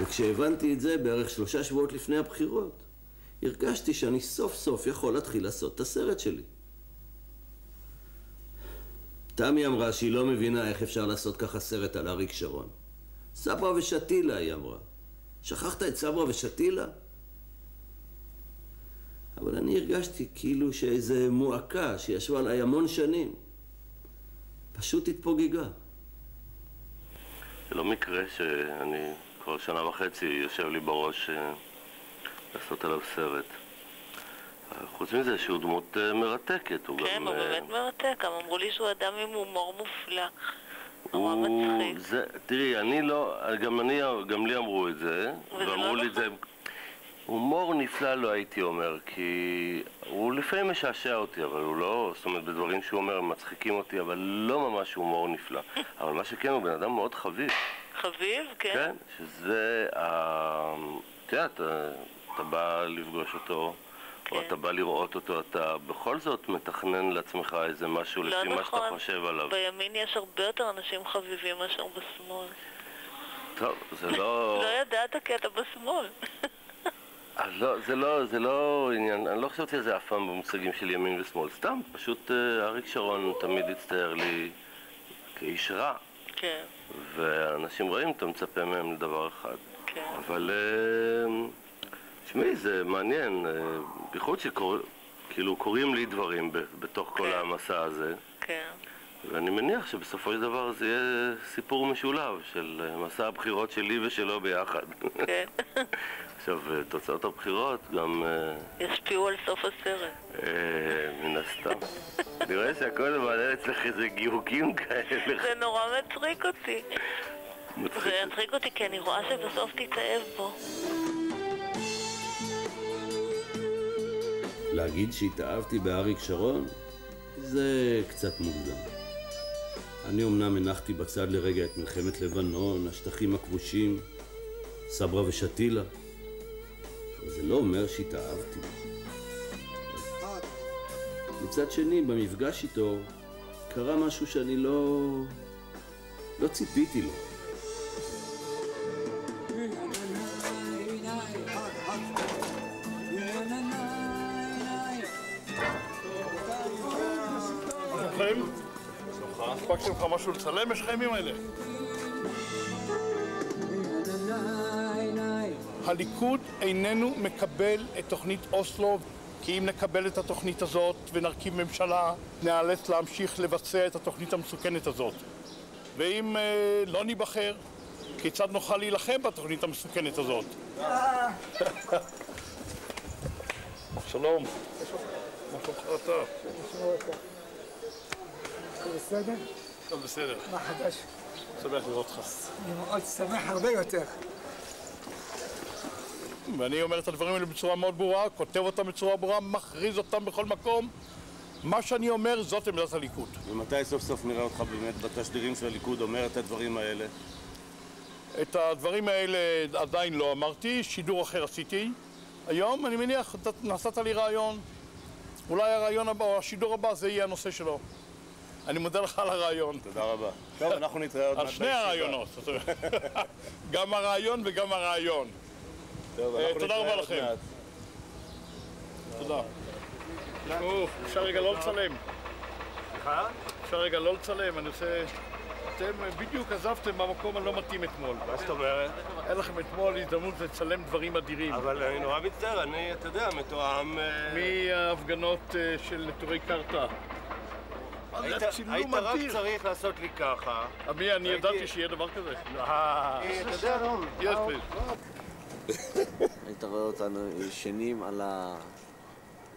[SPEAKER 1] וכשהבנתי את זה בערך 3 שבועות לפני הבחירות, הרגשתי שאני סוף סוף יכול להתחיל לעשות את הסרט שלי. תמי אמרה שהיא לא מבינה איך אפשר לעשות ככה סרט על אריק שרון. סברה ושתילה, היא אמרה. שכחת את סברה ושתילה? אבל אני הרגשתי כאילו שאיזה מועקה שישבה עליי המון שנים פשוט התפוגגה.
[SPEAKER 3] זה לא מקרה שאני כבר 1.5 שנה יושב לי בראש לעשות עליו סרט. חוץ מזה שהוא דמות מרתקת.
[SPEAKER 4] כן, הוא באמת מרתק. הם אמרו לי שהוא אדם עם הומור מופלא. נורא מצחיק.
[SPEAKER 3] תראי, אני לא, גם לי אמרו את זה, ואמרו לי את זה. הומור נפלא לא הייתי אומר, כי הוא לפעמים משעשע אותי, אבל הוא לא, זאת אומרת, בדברים שהוא אומר הם מצחיקים אותי, אבל לא ממש הומור נפלא. אבל מה שכן, הוא בן אדם מאוד חביב.
[SPEAKER 4] חביב, כן.
[SPEAKER 3] כן, שזה, אתה בא לפגוש אותו, או אתה בא לראות אותו, אתה בכל זאת מתכנן לעצמך איזה משהו לפי מה שאתה חושב עליו.
[SPEAKER 4] בימין יש הרבה יותר אנשים חביבים מאשר בשמאל.
[SPEAKER 3] טוב, זה לא...
[SPEAKER 4] לא ידעת כי אתה בשמאל.
[SPEAKER 3] זה לא עניין, אני לא חשבתי על זה אף פעם במושגים של ימין ושמאל. סתם, פשוט אריק שרון תמיד הצטייר לי כאיש רע.
[SPEAKER 4] כן.
[SPEAKER 3] ואנשים רואים, אתה מצפה מהם לדבר אחד.
[SPEAKER 4] כן.
[SPEAKER 3] אבל... תשמעי, זה מעניין, בייחוד שכאילו קוראים לי דברים בתוך כל המסע הזה.
[SPEAKER 4] כן.
[SPEAKER 3] ואני מניח שבסופו של דבר זה יהיה סיפור משולב של מסע הבחירות שלי ושלו ביחד.
[SPEAKER 4] כן.
[SPEAKER 3] עכשיו, תוצאות הבחירות גם...
[SPEAKER 4] ישפיעו על סוף הסרט.
[SPEAKER 3] מן הסתם. אני רואה שהכל מעלה אצלך איזה גירוקים כאלה.
[SPEAKER 4] זה נורא מצחיק אותי. זה מצחיק אותי כי אני רואה שבסוף תתאהב בו.
[SPEAKER 1] להגיד שהתאהבתי באריק שרון זה קצת מוקדם. אני אומנם הנחתי בצד לרגע את מלחמת לבנון, השטחים הכבושים, סברה ושתילה. זה לא אומר שהתאהבתי. מצד שני, במפגש איתו קרה משהו שאני לא ציפיתי לו.
[SPEAKER 7] הספקתם לך משהו לצלם? יש לך ימים האלה? הליכוד איננו מקבל את תוכנית אוסלו, כי אם נקבל את התוכנית הזאת ונרכיב ממשלה, נאלץ להמשיך לבצע את התוכנית המסוכנת הזאת. ואם לא ניבחר, כיצד נוכל להילחם בתוכנית המסוכנת הזאת? שלום. מה שלומך אתה?
[SPEAKER 20] הכל בסדר?
[SPEAKER 7] הכל בסדר.
[SPEAKER 20] מה חדש?
[SPEAKER 7] שמח לראות אותך.
[SPEAKER 20] אני מאוד שמח הרבה יותר.
[SPEAKER 7] ואני אומר את הדברים האלה בצורה מאוד ברורה, כותב אותם בצורה ברורה, מכריז אותם בכל מקום. מה שאני אומר, זאת עמדת הליכוד.
[SPEAKER 21] ומתי סוף סוף נראה אותך באמת בתשדירים של הליכוד אומר את הדברים האלה?
[SPEAKER 7] את הדברים האלה עדיין לא אמרתי, שידור אחר עשיתי. היום, אני מניח, נעשת לי רעיון. אולי הרעיון הבא, או השידור הבא, זה יהיה הנושא שלו. אני מודה לך על הרעיון.
[SPEAKER 21] תודה רבה. טוב, אנחנו נתראה עוד מעט
[SPEAKER 7] על שני הרעיונות. גם הרעיון וגם הרעיון. תודה רבה לכם. תודה. אפשר רגע לא לצלם. אפשר רגע לא לצלם, אני עושה... אתם בדיוק עזבתם במקום הלא מתאים אתמול.
[SPEAKER 21] מה זאת אומרת?
[SPEAKER 7] אין לכם אתמול הזדמנות לצלם דברים אדירים.
[SPEAKER 21] אבל אני נורא מצטער, אני, אתה יודע, מתואם...
[SPEAKER 7] מההפגנות של נטורי קרתא.
[SPEAKER 21] היית רק צריך לעשות לי ככה.
[SPEAKER 7] אני ידעתי שיהיה דבר כזה.
[SPEAKER 21] אתה יודע, רון.
[SPEAKER 19] היית רואה אותנו ישנים על ה...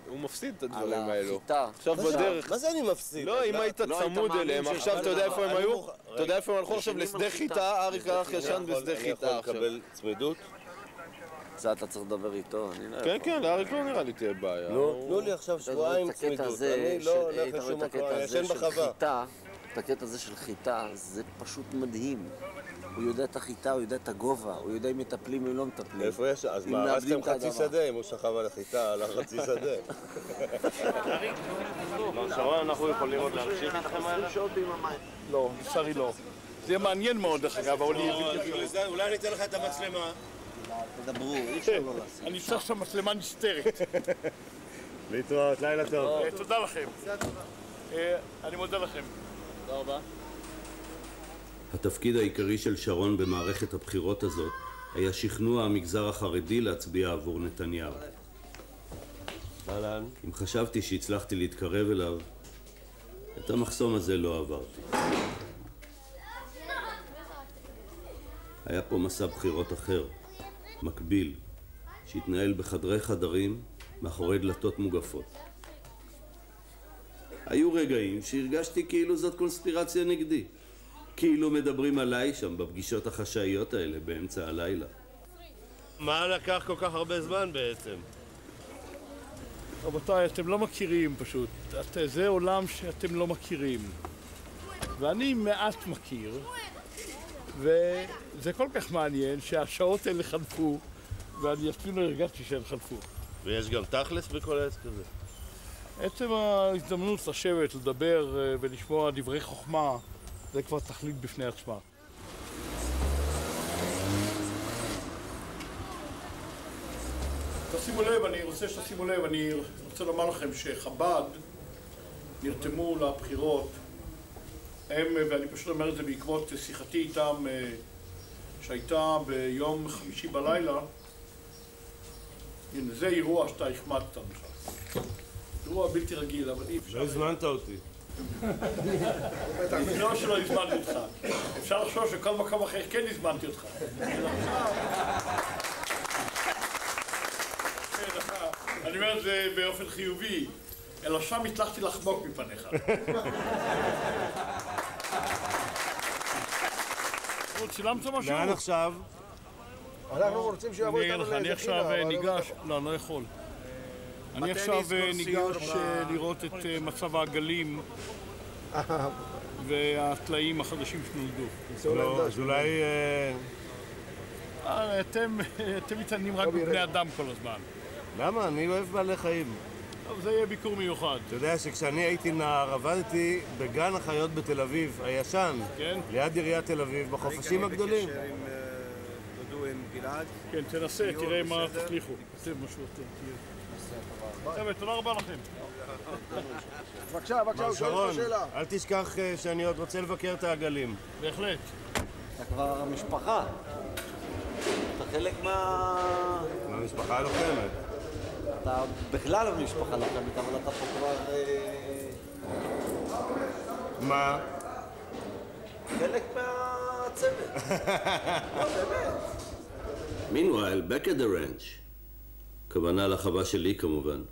[SPEAKER 21] הוא מפסיד את הדברים האלו.
[SPEAKER 19] על החיטה.
[SPEAKER 21] עכשיו בדרך... מה זה אני מפסיד? לא, אם היית צמוד אליהם, עכשיו אתה יודע איפה הם היו? אתה יודע איפה הם הלכו עכשיו לשדה חיטה? אריק הלך ישן בשדה חיטה. אני יכול לקבל צמידות?
[SPEAKER 19] זה אתה צריך לדבר איתו, אני לא...
[SPEAKER 21] כן, כן, לאריק לא נראה לי תהיה בעיה. תנו לי עכשיו שבועיים צמידות, אני לא הולך לשום מקום, אני ישן בחווה.
[SPEAKER 19] את הקטע הזה של חיטה, זה פשוט מדהים. הוא יודע את החיטה, הוא יודע את הגובה, הוא יודע אם מטפלים או לא מטפלים.
[SPEAKER 21] איפה יש? אז מה, הרסתם חצי שדה אם הוא שכב על החיטה, על החצי שדה. שרון, אנחנו יכולים עוד להמשיך איתכם האלה?
[SPEAKER 7] לא, לצערי לא. זה יהיה מעניין מאוד, דרך אגב, אבל...
[SPEAKER 21] אולי אני אתן לך את המצלמה.
[SPEAKER 19] תדברו, אי אפשר לא לעשות.
[SPEAKER 8] אני צריך שם מצלמה נסתרת.
[SPEAKER 21] להתראות, לילה טוב.
[SPEAKER 8] תודה לכם. אני מודה לכם. תודה רבה.
[SPEAKER 1] התפקיד העיקרי של שרון במערכת הבחירות הזאת היה שכנוע המגזר החרדי להצביע עבור נתניהו. אם חשבתי שהצלחתי להתקרב אליו, את המחסום הזה לא עברתי. היה פה מסע בחירות אחר, מקביל, שהתנהל בחדרי חדרים מאחורי דלתות מוגפות. היו רגעים שהרגשתי כאילו זאת קונספירציה נגדי. כאילו מדברים עליי שם בפגישות החשאיות האלה באמצע הלילה.
[SPEAKER 21] מה לקח כל כך הרבה זמן בעצם?
[SPEAKER 8] רבותיי, אתם לא מכירים פשוט. זה עולם שאתם לא מכירים. ואני מעט מכיר, וזה כל כך מעניין שהשעות האלה חלפו, ואני אפילו הרגשתי שהן חלפו.
[SPEAKER 21] ויש גם תכלס בכל העץ כזה?
[SPEAKER 8] עצם ההזדמנות לשבת, לדבר ולשמוע דברי חוכמה, זה כבר תכלית בפני עצמה. תשימו לב, אני רוצה שתשימו לב, אני רוצה לומר לכם שחב"ד נרתמו לבחירות, ואני פשוט אומר את זה בעקבות שיחתי איתם שהייתה ביום חמישי בלילה. הנה, זה אירוע שאתה החמדת לך. אירוע בלתי רגיל, אבל אי אפשר...
[SPEAKER 21] לא הזמנת אותי.
[SPEAKER 8] לא שלא הזמנתי אותך. אפשר לחשוב שכל מקום אחר כן הזמנתי אותך. אני אומר את זה באופן חיובי, אלא שם הצלחתי לחמוק מפניך. צילמת משהו?
[SPEAKER 21] לאן עכשיו?
[SPEAKER 15] אנחנו רוצים שיבוא איתנו לאיזה חילה.
[SPEAKER 8] אני עכשיו ניגש, לא, אני לא יכול. אני עכשיו ניגש לראות את מצב העגלים והטלאים החדשים שנולדו.
[SPEAKER 21] אז אולי...
[SPEAKER 8] אתם מתעניינים רק בבני אדם כל הזמן.
[SPEAKER 21] למה? אני אוהב בעלי חיים.
[SPEAKER 8] אבל זה יהיה ביקור מיוחד.
[SPEAKER 21] אתה יודע שכשאני הייתי נער עבדתי בגן החיות בתל אביב, הישן, ליד עיריית תל אביב, בחופשים הגדולים.
[SPEAKER 12] עם גלעד.
[SPEAKER 8] כן, תנסה, תראה מה תצליחו. תצא משהו יותר. תודה רבה לכם.
[SPEAKER 15] בבקשה, הוא שואל לך שאלה.
[SPEAKER 21] אל תשכח שאני עוד רוצה לבקר את העגלים.
[SPEAKER 8] בהחלט.
[SPEAKER 19] אתה כבר משפחה. אתה חלק
[SPEAKER 21] מהמשפחה הלוחמת.
[SPEAKER 19] אתה בכלל המשפחה לוחמת, אבל אתה פה כבר...
[SPEAKER 21] מה?
[SPEAKER 19] חלק מהצוות. לא, באמת.
[SPEAKER 1] Meanwhile, back at the ranch, כוונה לחווה שלי כמובן,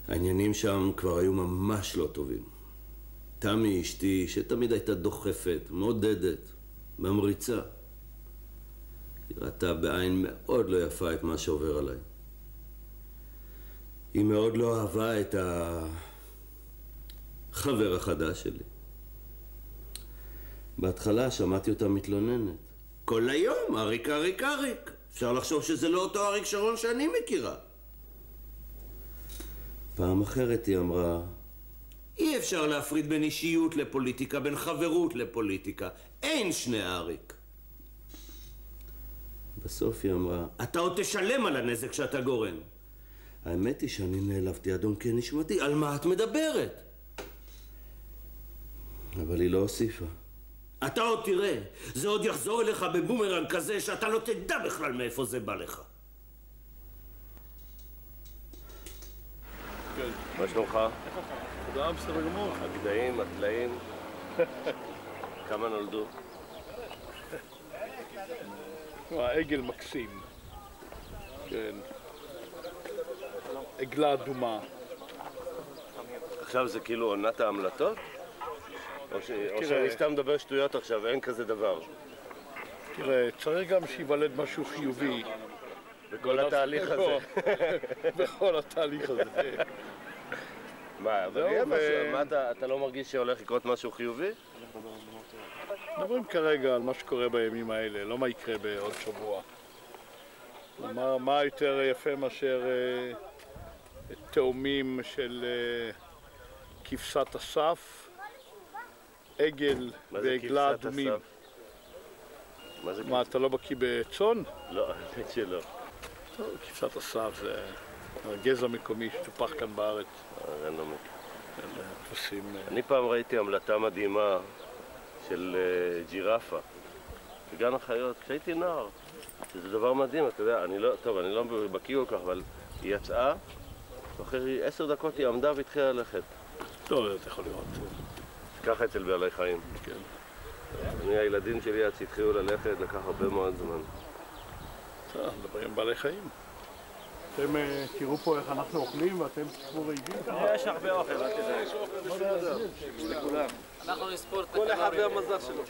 [SPEAKER 1] העניינים שם כבר היו ממש לא טובים. תמי אשתי, שתמיד הייתה דוחפת, מעודדת, ממריצה, היא ראתה בעין מאוד לא יפה את מה שעובר עליי. היא מאוד לא אהבה את החבר החדש שלי. בהתחלה שמעתי אותה מתלוננת. כל היום, אריק, אריק, אריק. אפשר לחשוב שזה לא אותו אריק שרון שאני מכירה. פעם אחרת היא אמרה, אי אפשר להפריד בין אישיות לפוליטיקה, בין חברות לפוליטיקה. אין שני אריק. בסוף היא אמרה, אתה עוד תשלם על הנזק שאתה גורם. האמת היא שאני נעלבתי אדון כנשמתי, על מה את מדברת? אבל היא לא הוסיפה. אתה עוד תראה, זה עוד יחזור אליך בבומרנג כזה שאתה לא תדע בכלל מאיפה זה בא לך.
[SPEAKER 21] מה שלומך?
[SPEAKER 8] תודה, בסדר גמור.
[SPEAKER 21] הגדיים, הטלאים. כמה נולדו?
[SPEAKER 8] העגל מקסים. כן. עגלה אדומה.
[SPEAKER 21] עכשיו זה כאילו עונת ההמלטות? או שאני סתם מדבר שטויות עכשיו, אין כזה דבר.
[SPEAKER 8] תראה, צריך גם שיוולד משהו חיובי.
[SPEAKER 21] בכל התהליך הזה.
[SPEAKER 8] בכל התהליך הזה.
[SPEAKER 21] מה, אבל יהיה משהו, מה אתה לא מרגיש שהולך לקרות משהו חיובי?
[SPEAKER 8] מדברים כרגע על מה שקורה בימים האלה, לא מה יקרה בעוד שבוע. מה יותר יפה מאשר תאומים של כבשת הסף, עגל ועגלה אדומים.
[SPEAKER 3] מה זה?
[SPEAKER 8] מה, אתה לא בקיא בצאן?
[SPEAKER 3] לא, האמת שלא.
[SPEAKER 8] טוב, כבשת הסף זה הגזע המקומי שטופח כאן בארץ.
[SPEAKER 3] אין לו מק.
[SPEAKER 8] כבשים...
[SPEAKER 3] אני פעם ראיתי המלטה מדהימה של ג'ירפה בגן החיות, כשהייתי נער. שזה דבר מדהים, אתה יודע, אני לא בקיא כל כך, אבל היא יצאה, ואחרי 10 דקות היא עמדה והתחילה ללכת.
[SPEAKER 8] לא, אתה יכול לראות.
[SPEAKER 3] ככה אצל בעלי חיים.
[SPEAKER 8] כן.
[SPEAKER 3] הילדים שלי עד שהתחילו ללכת, לקח הרבה מאוד זמן.
[SPEAKER 8] טוב, מדברים בעלי חיים. אתם תראו פה איך אנחנו אוכלים ואתם תשבו רעיבים ככה.
[SPEAKER 21] יש הרבה אוכל, אל תדאג. לכולם.
[SPEAKER 10] אנחנו נספור את
[SPEAKER 21] כל אחד והמזל שלו.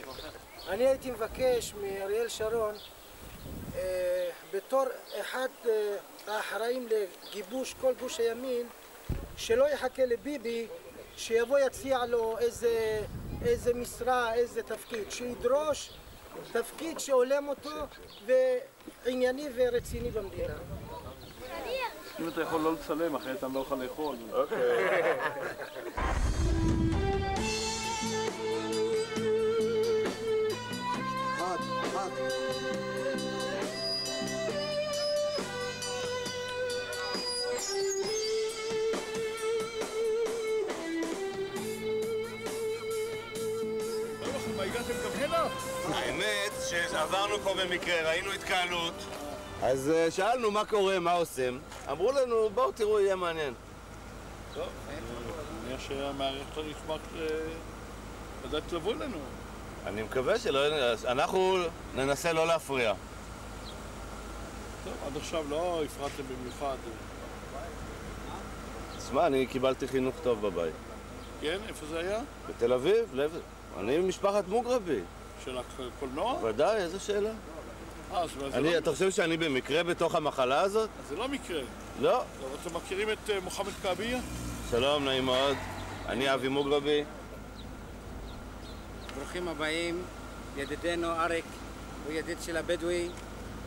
[SPEAKER 22] אני הייתי מבקש מאריאל שרון, בתור אחד האחראים לגיבוש כל גוש הימין, שלא יחכה לביבי, שיבוא יציע לו איזה משרה, איזה תפקיד, שידרוש תפקיד שהולם אותו וענייני ורציני במדינה.
[SPEAKER 8] אם אתה יכול לא לצלם, אחרי אתה לא יכול לאכול.
[SPEAKER 3] אוקיי.
[SPEAKER 21] האמת שעברנו פה במקרה, ראינו התקהלות. אז שאלנו מה קורה, מה עושים. אמרו לנו, בואו תראו, יהיה מעניין.
[SPEAKER 8] טוב, אני חושב שהמערכת נשמח לדעת לבוא לנו.
[SPEAKER 21] אני מקווה אנחנו ננסה לא להפריע.
[SPEAKER 8] טוב, עד עכשיו לא הפרעתם במיוחד.
[SPEAKER 21] תשמע, אני קיבלתי חינוך טוב בבית.
[SPEAKER 8] כן? איפה זה היה?
[SPEAKER 21] בתל אביב, אני ממשפחת מוגרבי.
[SPEAKER 8] של הקולנוע?
[SPEAKER 21] ודאי, איזו שאלה. אתה חושב שאני במקרה בתוך המחלה הזאת?
[SPEAKER 8] זה לא מקרה.
[SPEAKER 21] לא.
[SPEAKER 8] אתם מכירים את מוחמד קאביה?
[SPEAKER 21] שלום, נעים מאוד. אני אבי מוגרבי.
[SPEAKER 10] ברוכים הבאים. ידידנו אריק הוא ידיד של הבדואי,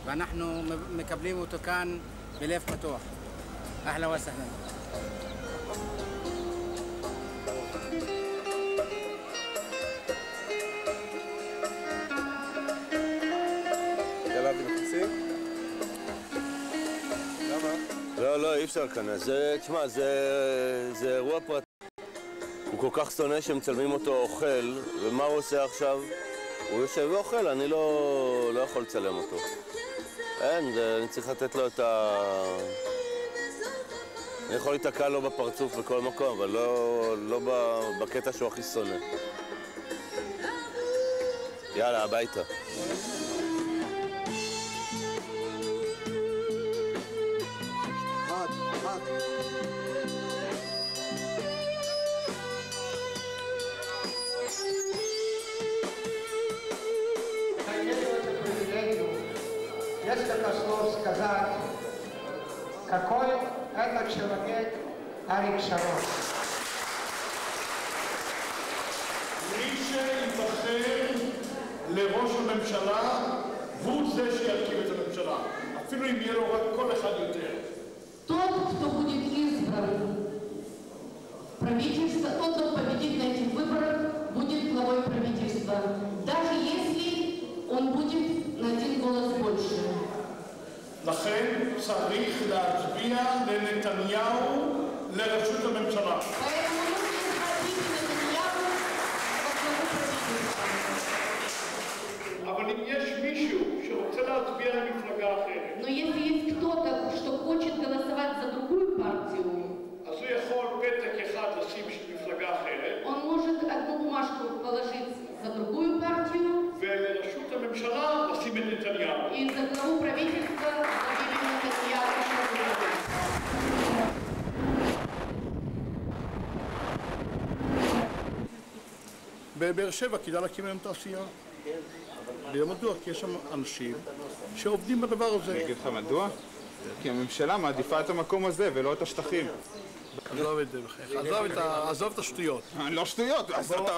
[SPEAKER 10] ואנחנו מקבלים אותו כאן בלב פתוח. אחלה וסהלן.
[SPEAKER 21] לא, אי אפשר להיכנס. תשמע, זה אירוע פרטי. הוא כל כך שונא שמצלמים אותו אוכל, ומה הוא עושה עכשיו? הוא יושב ואוכל, אני לא יכול לצלם אותו. אין, אני צריך לתת לו את ה... אני יכול להתקע לו בפרצוף בכל מקום, אבל לא בקטע שהוא הכי שונא. יאללה, הביתה.
[SPEAKER 20] Несколько слов сказать, какой это человек Арик Шарон.
[SPEAKER 7] מי שיבחר לראש הממשלה, והוא זה שירכיב את הממשלה. אפילו אם יהיה לו רק כל אחד יותר.
[SPEAKER 23] Тот, кто будет избран правительство, тот, кто победит на этих выборах, будет главой правительства. Даже если он будет на один голос больше.
[SPEAKER 7] לכן צריך להצביע לנתניהו לראשות הממשלה. אבל אם יש מישהו שרוצה להצביע למפלגה אחרת,
[SPEAKER 23] Но если есть кто-то, что хочет голосовать за другую партию,
[SPEAKER 7] אז הוא יכול פתק אחד לשים של מפלגה אחרת,
[SPEAKER 23] он может одну бумажку положить за другую партию,
[SPEAKER 7] ולראשות הממשלה לשים את נתניהו.
[SPEAKER 23] и за главу правительства объявить Нетаньяху.
[SPEAKER 8] בבאר שבע כדאי להקים היום תעשייה. מדוע? כי יש שם אנשים שעובדים בדבר הזה.
[SPEAKER 24] אני אגיד לך מדוע? כי הממשלה מעדיפה את המקום הזה ולא את השטחים.
[SPEAKER 8] עזוב את זה בחייך, עזוב את השטויות.
[SPEAKER 24] לא שטויות,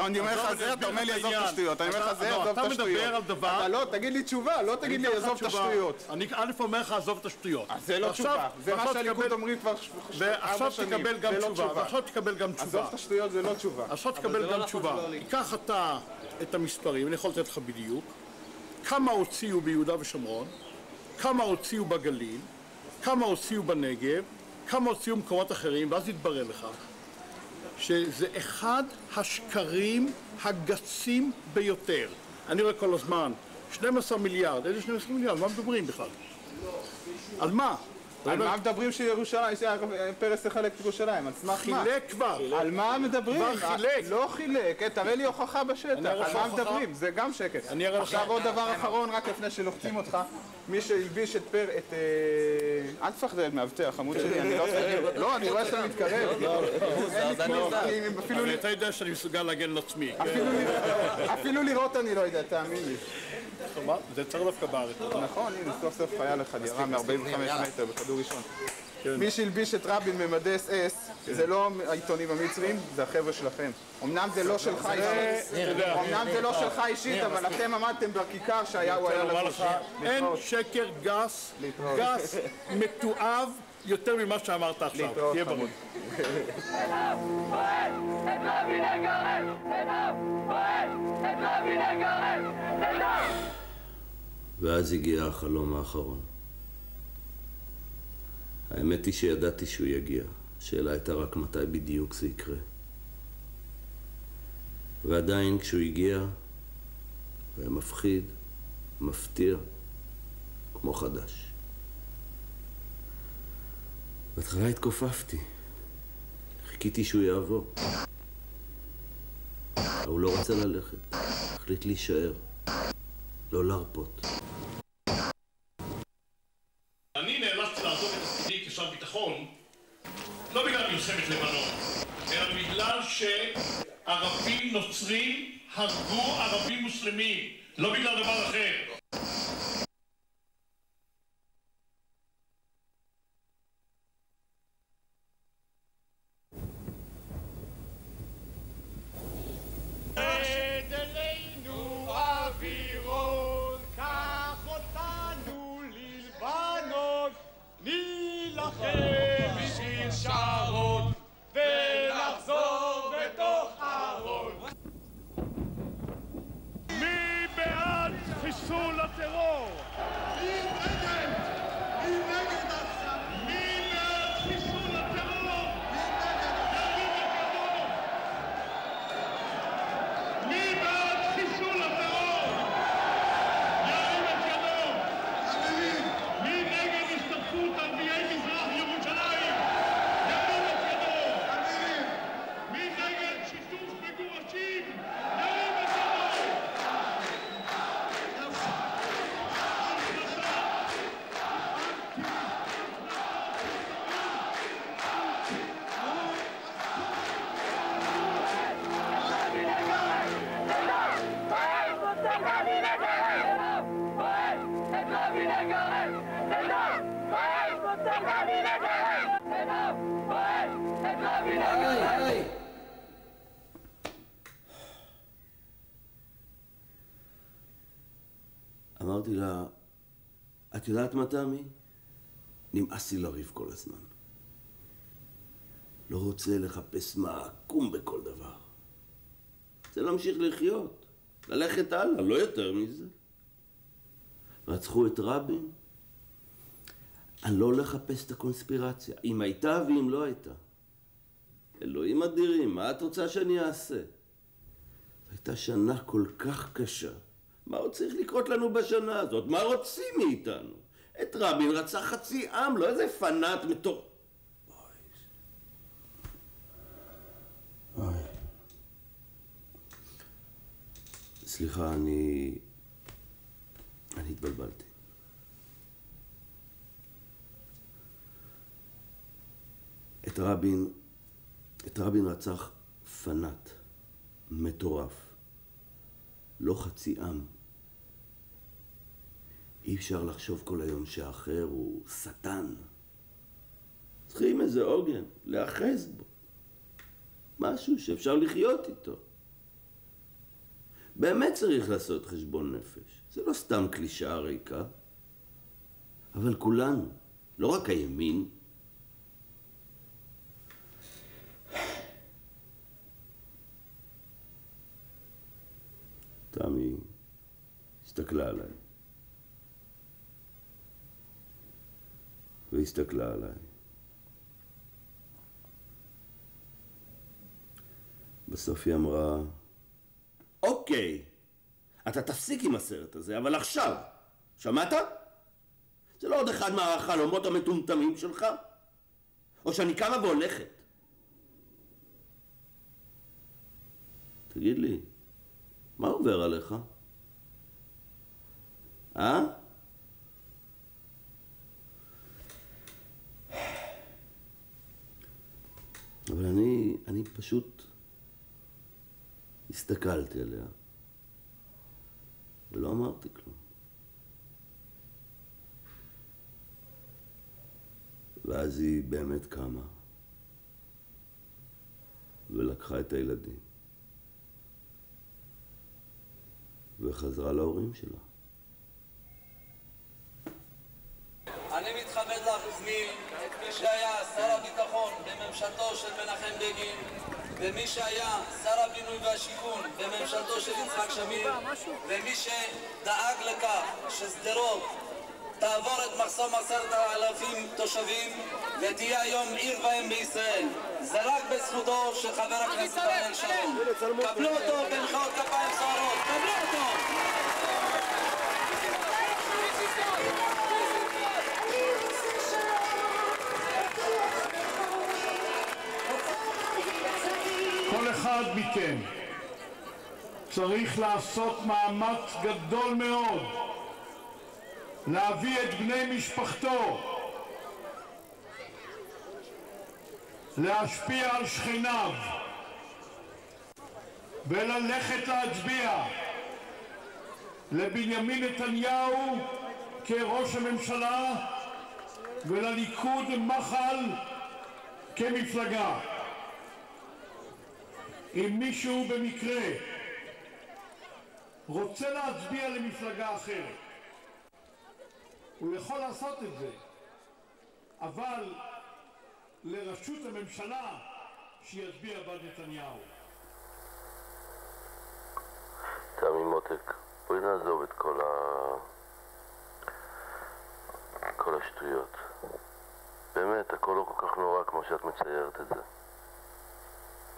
[SPEAKER 24] אני אומר לך זה, אתה אומר לי עזוב את השטויות. אני אומר לך זה, עזוב את השטויות.
[SPEAKER 8] אתה מדבר על דבר...
[SPEAKER 24] אתה לא, תגיד לי תשובה, לא תגיד לי עזוב את השטויות.
[SPEAKER 8] אני א' אומר לך עזוב את השטויות.
[SPEAKER 24] זה לא תשובה, זה מה שהליכוד אומרים כבר 4 שנים.
[SPEAKER 8] תקבל גם תשובה, ועכשיו תקבל גם תשובה.
[SPEAKER 24] עזוב את השטויות זה לא תשובה.
[SPEAKER 8] עכשיו תקבל גם תשובה. תיקח אתה את המספרים, אני יכול לתת לך בדיוק.
[SPEAKER 7] כמה הוציאו ביהודה ושומרון, כמה הוציאו בגליל, כמה הוציאו בנגב, כמה הוציאו במקומות אחרים, ואז יתברר לך שזה אחד השקרים הגסים ביותר. אני רואה כל הזמן 12 מיליארד, איזה 12 מיליארד? מה מדברים בכלל? על מה?
[SPEAKER 24] על מה מדברים שירושלים, שפרס יחלק את ירושלים? על סמך מה?
[SPEAKER 7] חילק כבר.
[SPEAKER 24] על מה מדברים?
[SPEAKER 7] כבר חילק.
[SPEAKER 24] לא חילק, תראה לי הוכחה בשטח. על מה מדברים? זה גם שקט. עכשיו עוד דבר אחרון, רק לפני שלוחצים אותך. מי שהלביש את אל תפחד מאבטח, עמוד שלי, אני לא, אני רואה שאתה מתקרב.
[SPEAKER 7] אבל אתה יודע שאני מסוגל להגן על עצמי.
[SPEAKER 24] אפילו לראות אני לא יודע, תאמין לי.
[SPEAKER 7] זה צריך דווקא בארץ.
[SPEAKER 24] נכון, הנה, סוף סוף חייל אחד ירה מ-45 מטר בכדור ראשון. מי שהלביש את רבין במדי אס-אס, זה לא העיתונים המצרים, זה החבר'ה שלכם. אמנם זה לא שלך אישית, אבל אתם עמדתם בכיכר הוא היה לבוש.
[SPEAKER 7] אין שקר גס, מתועב, יותר ממה שאמרת עכשיו. תהיה ברור.
[SPEAKER 1] ואז הגיע החלום האחרון. האמת היא שידעתי שהוא יגיע. השאלה הייתה רק מתי בדיוק זה יקרה. ועדיין כשהוא הגיע, הוא היה מפחיד, מפתיע, כמו חדש. בהתחלה התכופפתי. חיכיתי שהוא יעבור. הוא לא רצה ללכת. החליט להישאר. לא להרפות.
[SPEAKER 17] אני נאלצתי לעזוב את תפקידי כשר ביטחון לא בגלל מלחמת לבנון, אלא בגלל שערבים נוצרים הרגו ערבים מוסלמים, לא בגלל דבר אחר.
[SPEAKER 1] אמרתי לה, את יודעת מה תמי? נמאס לי לריב כל הזמן. לא רוצה לחפש מעקום בכל דבר. זה להמשיך לחיות, ללכת הלאה, לא יותר מזה. רצחו את רבין, אני לא לחפש את הקונספירציה, אם הייתה ואם לא הייתה. אלוהים אדירים, מה את רוצה שאני אעשה? הייתה שנה כל כך קשה. מה עוד צריך לקרות לנו בשנה הזאת? מה רוצים מאיתנו? את רבין רצה חצי עם, לא איזה פנאט מתור... אוי. סליחה, אני התבלבלתי. את רבין רצח פנאט, מטורף. לא חצי עם. אי אפשר לחשוב כל היום שהאחר הוא שטן. צריכים איזה עוגן, להאחז בו. משהו שאפשר לחיות איתו. באמת צריך לעשות חשבון נפש. זה לא סתם קלישאה ריקה. אבל כולנו, לא רק הימין. תמי, הסתכלה עליי. והסתכלה עליי. בסוף היא אמרה, אוקיי, אתה תפסיק עם הסרט הזה, אבל עכשיו, שמעת? זה לא עוד אחד מהחלומות המטומטמים שלך? או שאני קמה והולכת? תגיד לי, מה עובר עליך? אבל אני פשוט הסתכלתי עליה ולא אמרתי כלום. ואז היא באמת קמה ולקחה את הילדים וחזרה להורים שלה.
[SPEAKER 9] אני מתכבד להזמין את מי שהיה שר הביטחון בממשלתו של מנחם בגין ומי שהיה שר הבינוי והשיכון בממשלתו של יצחק שמיר ומי שדאג לכך ששדרות תעבור את מחסום 10,000 תושבים ותהיה היום עיר ואם בישראל. זה רק בזכותו של חבר הכנסת אריאל שרון. קבלו אותו במחיאות כפיים סוערות, קבלו אותו!
[SPEAKER 17] כל אחד מכם צריך לעשות מאמץ גדול מאוד להביא את בני משפחתו, להשפיע על שכניו וללכת להצביע לבנימין נתניהו כראש הממשלה ולליכוד מחל כמפלגה. אם מישהו במקרה רוצה להצביע למפלגה אחרת, הוא יכול לעשות את זה, אבל לראשות הממשלה שיצביע בעד נתניהו.
[SPEAKER 3] תמי מותק, בואי נעזוב את כל השטויות. באמת, הכל לא כל כך נורא כמו שאת מציירת את זה.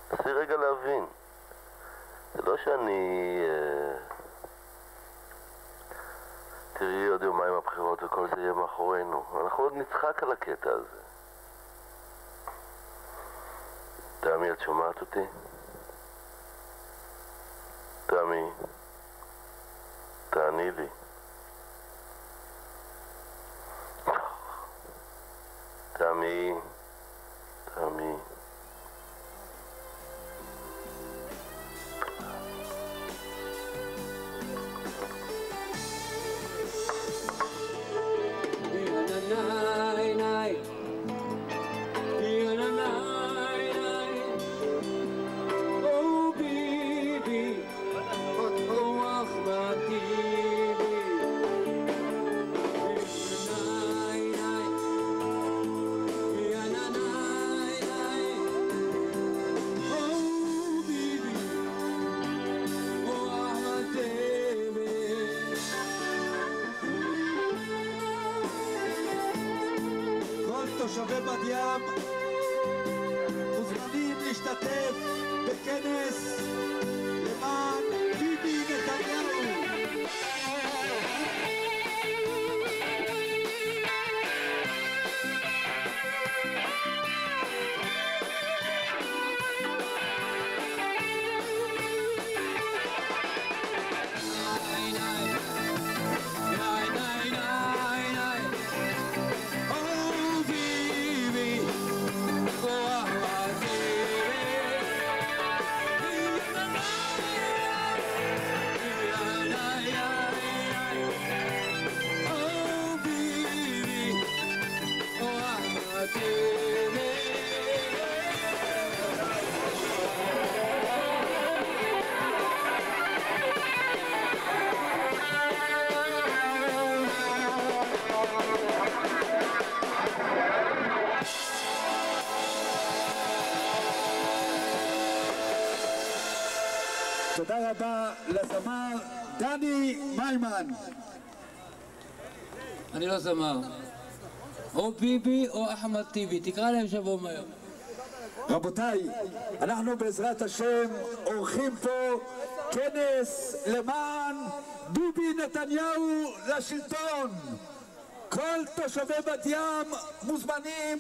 [SPEAKER 3] תנסי רגע להבין. זה לא שאני... תראי, עוד יומיים הבחירות וכל זה יהיה מאחורינו. אנחנו עוד נצחק על הקטע הזה. תמי, את שומעת אותי? תמי, תעני לי. תמי, תמי.
[SPEAKER 11] תושבי בת ים מוזמנים להשתתף בכנס למען ביבי נתניהו. תודה רבה לזמר דני מיימן.
[SPEAKER 9] אני לא זמר. או ביבי או אחמד טיבי, תקרא להם שבוע מהר.
[SPEAKER 11] רבותיי, אנחנו בעזרת השם עורכים פה כנס למען ביבי נתניהו לשלטון. כל תושבי בת ים מוזמנים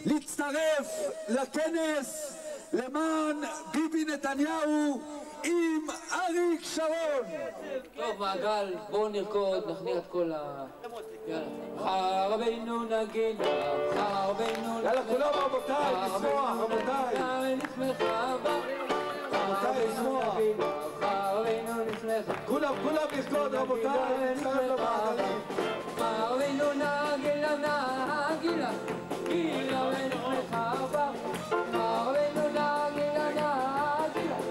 [SPEAKER 11] להצטרף לכנס למען ביבי נתניהו עם אריק שרון.
[SPEAKER 9] טוב, מעגל, בואו נרקוד, נכניע את כל ה... יאללה. חרבינו נגיד, חרבינו...
[SPEAKER 11] יאללה, כולם רבותיי, לשמוח, רבותיי. רבותיי, לשמוח. כולם לרקוד, רבותיי, נצטרף למעגלים.
[SPEAKER 9] חרבינו נגילה, נגילה, גילה ונשמחה בה. חרבינו נגילה, נגילה,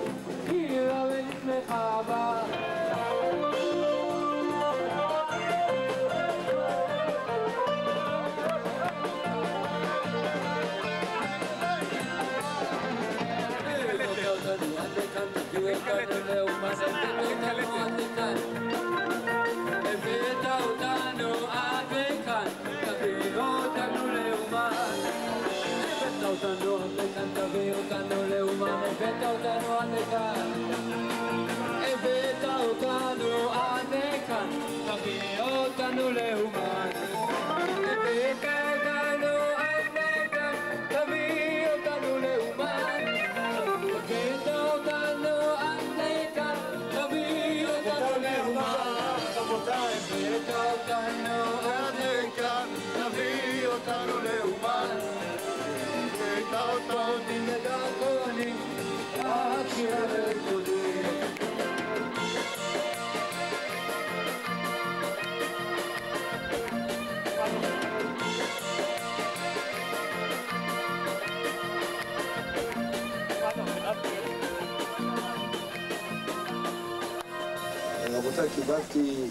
[SPEAKER 9] גילה ונשמחה בה. הבאת אותנו עד לכאן, תביא אותנו לאומן. הבאת אותנו עד לכאן, תביא אותנו לאומן. הבאת אותנו עד לכאן, הבאת אותנו עד לכאן, תביא אותנו לאומן. הבאת אותנו עד לכאן, תביא אותנו לאומן. הבאת אותנו עד לכאן, תביא אותנו לאומן.
[SPEAKER 11] רבותיי,
[SPEAKER 9] הבאת אותנו עד לכאן, תביא אותנו לאומן. הבאת אותנו לדרכונים, רק שירת קודים.
[SPEAKER 11] רבותיי, קיבלתי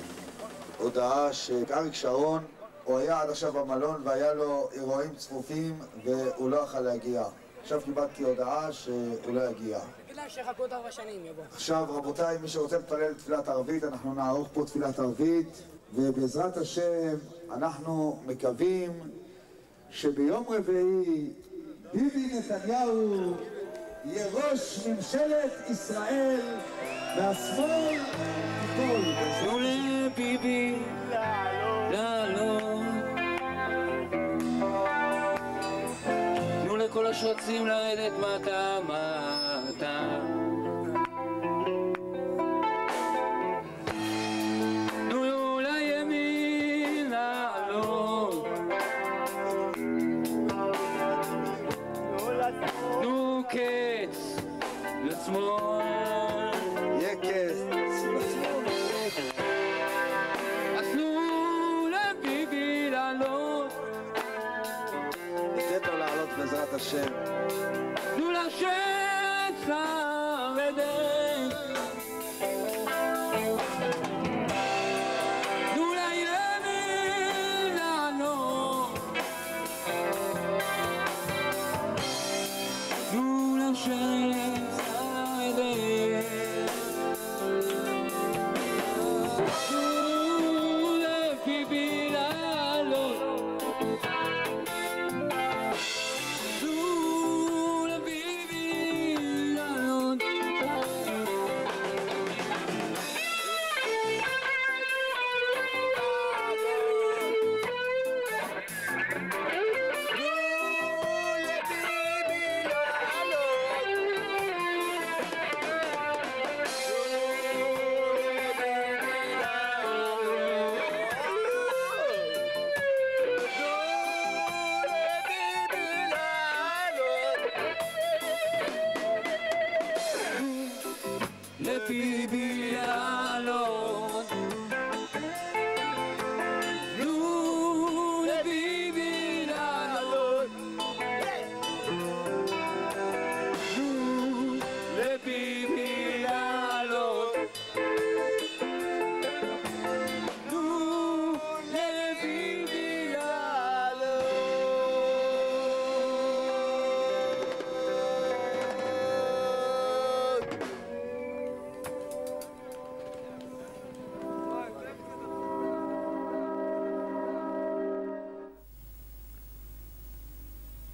[SPEAKER 11] הודעה שאריק שרון, הוא היה עד עכשיו במלון והיה לו אירועים צפופים והוא לא יכול להגיע. עכשיו קיבלתי הודעה שהוא לא יגיע.
[SPEAKER 22] בגלל שחכו עוד 4 שנים יבוא.
[SPEAKER 11] עכשיו רבותיי, מי שרוצה להתפלל תפילת ערבית, אנחנו נערוך פה תפילת ערבית, ובעזרת השם אנחנו מקווים שביום רביעי ביבי נתניהו יהיה ראש ממשלת ישראל והשמאל ייפול.
[SPEAKER 9] תנו לביבי לעלות, תנו לכל השרצים לרדת מטה מטה, תנו לימין לעלות, תנו קץ לשמאל,
[SPEAKER 11] יהיה קץ לשמאל.
[SPEAKER 9] אז תנו לביבי לעלות,
[SPEAKER 11] ניתן לו לעלות בעזרת השם.
[SPEAKER 9] תנו לשץ לרדת, תנו לימין לעלות, תנו לשץ לרדת, תנו לביבי לעלות, תנו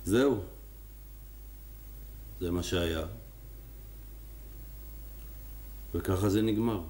[SPEAKER 1] זהו. זה מה שהיה. וככה זה נגמר.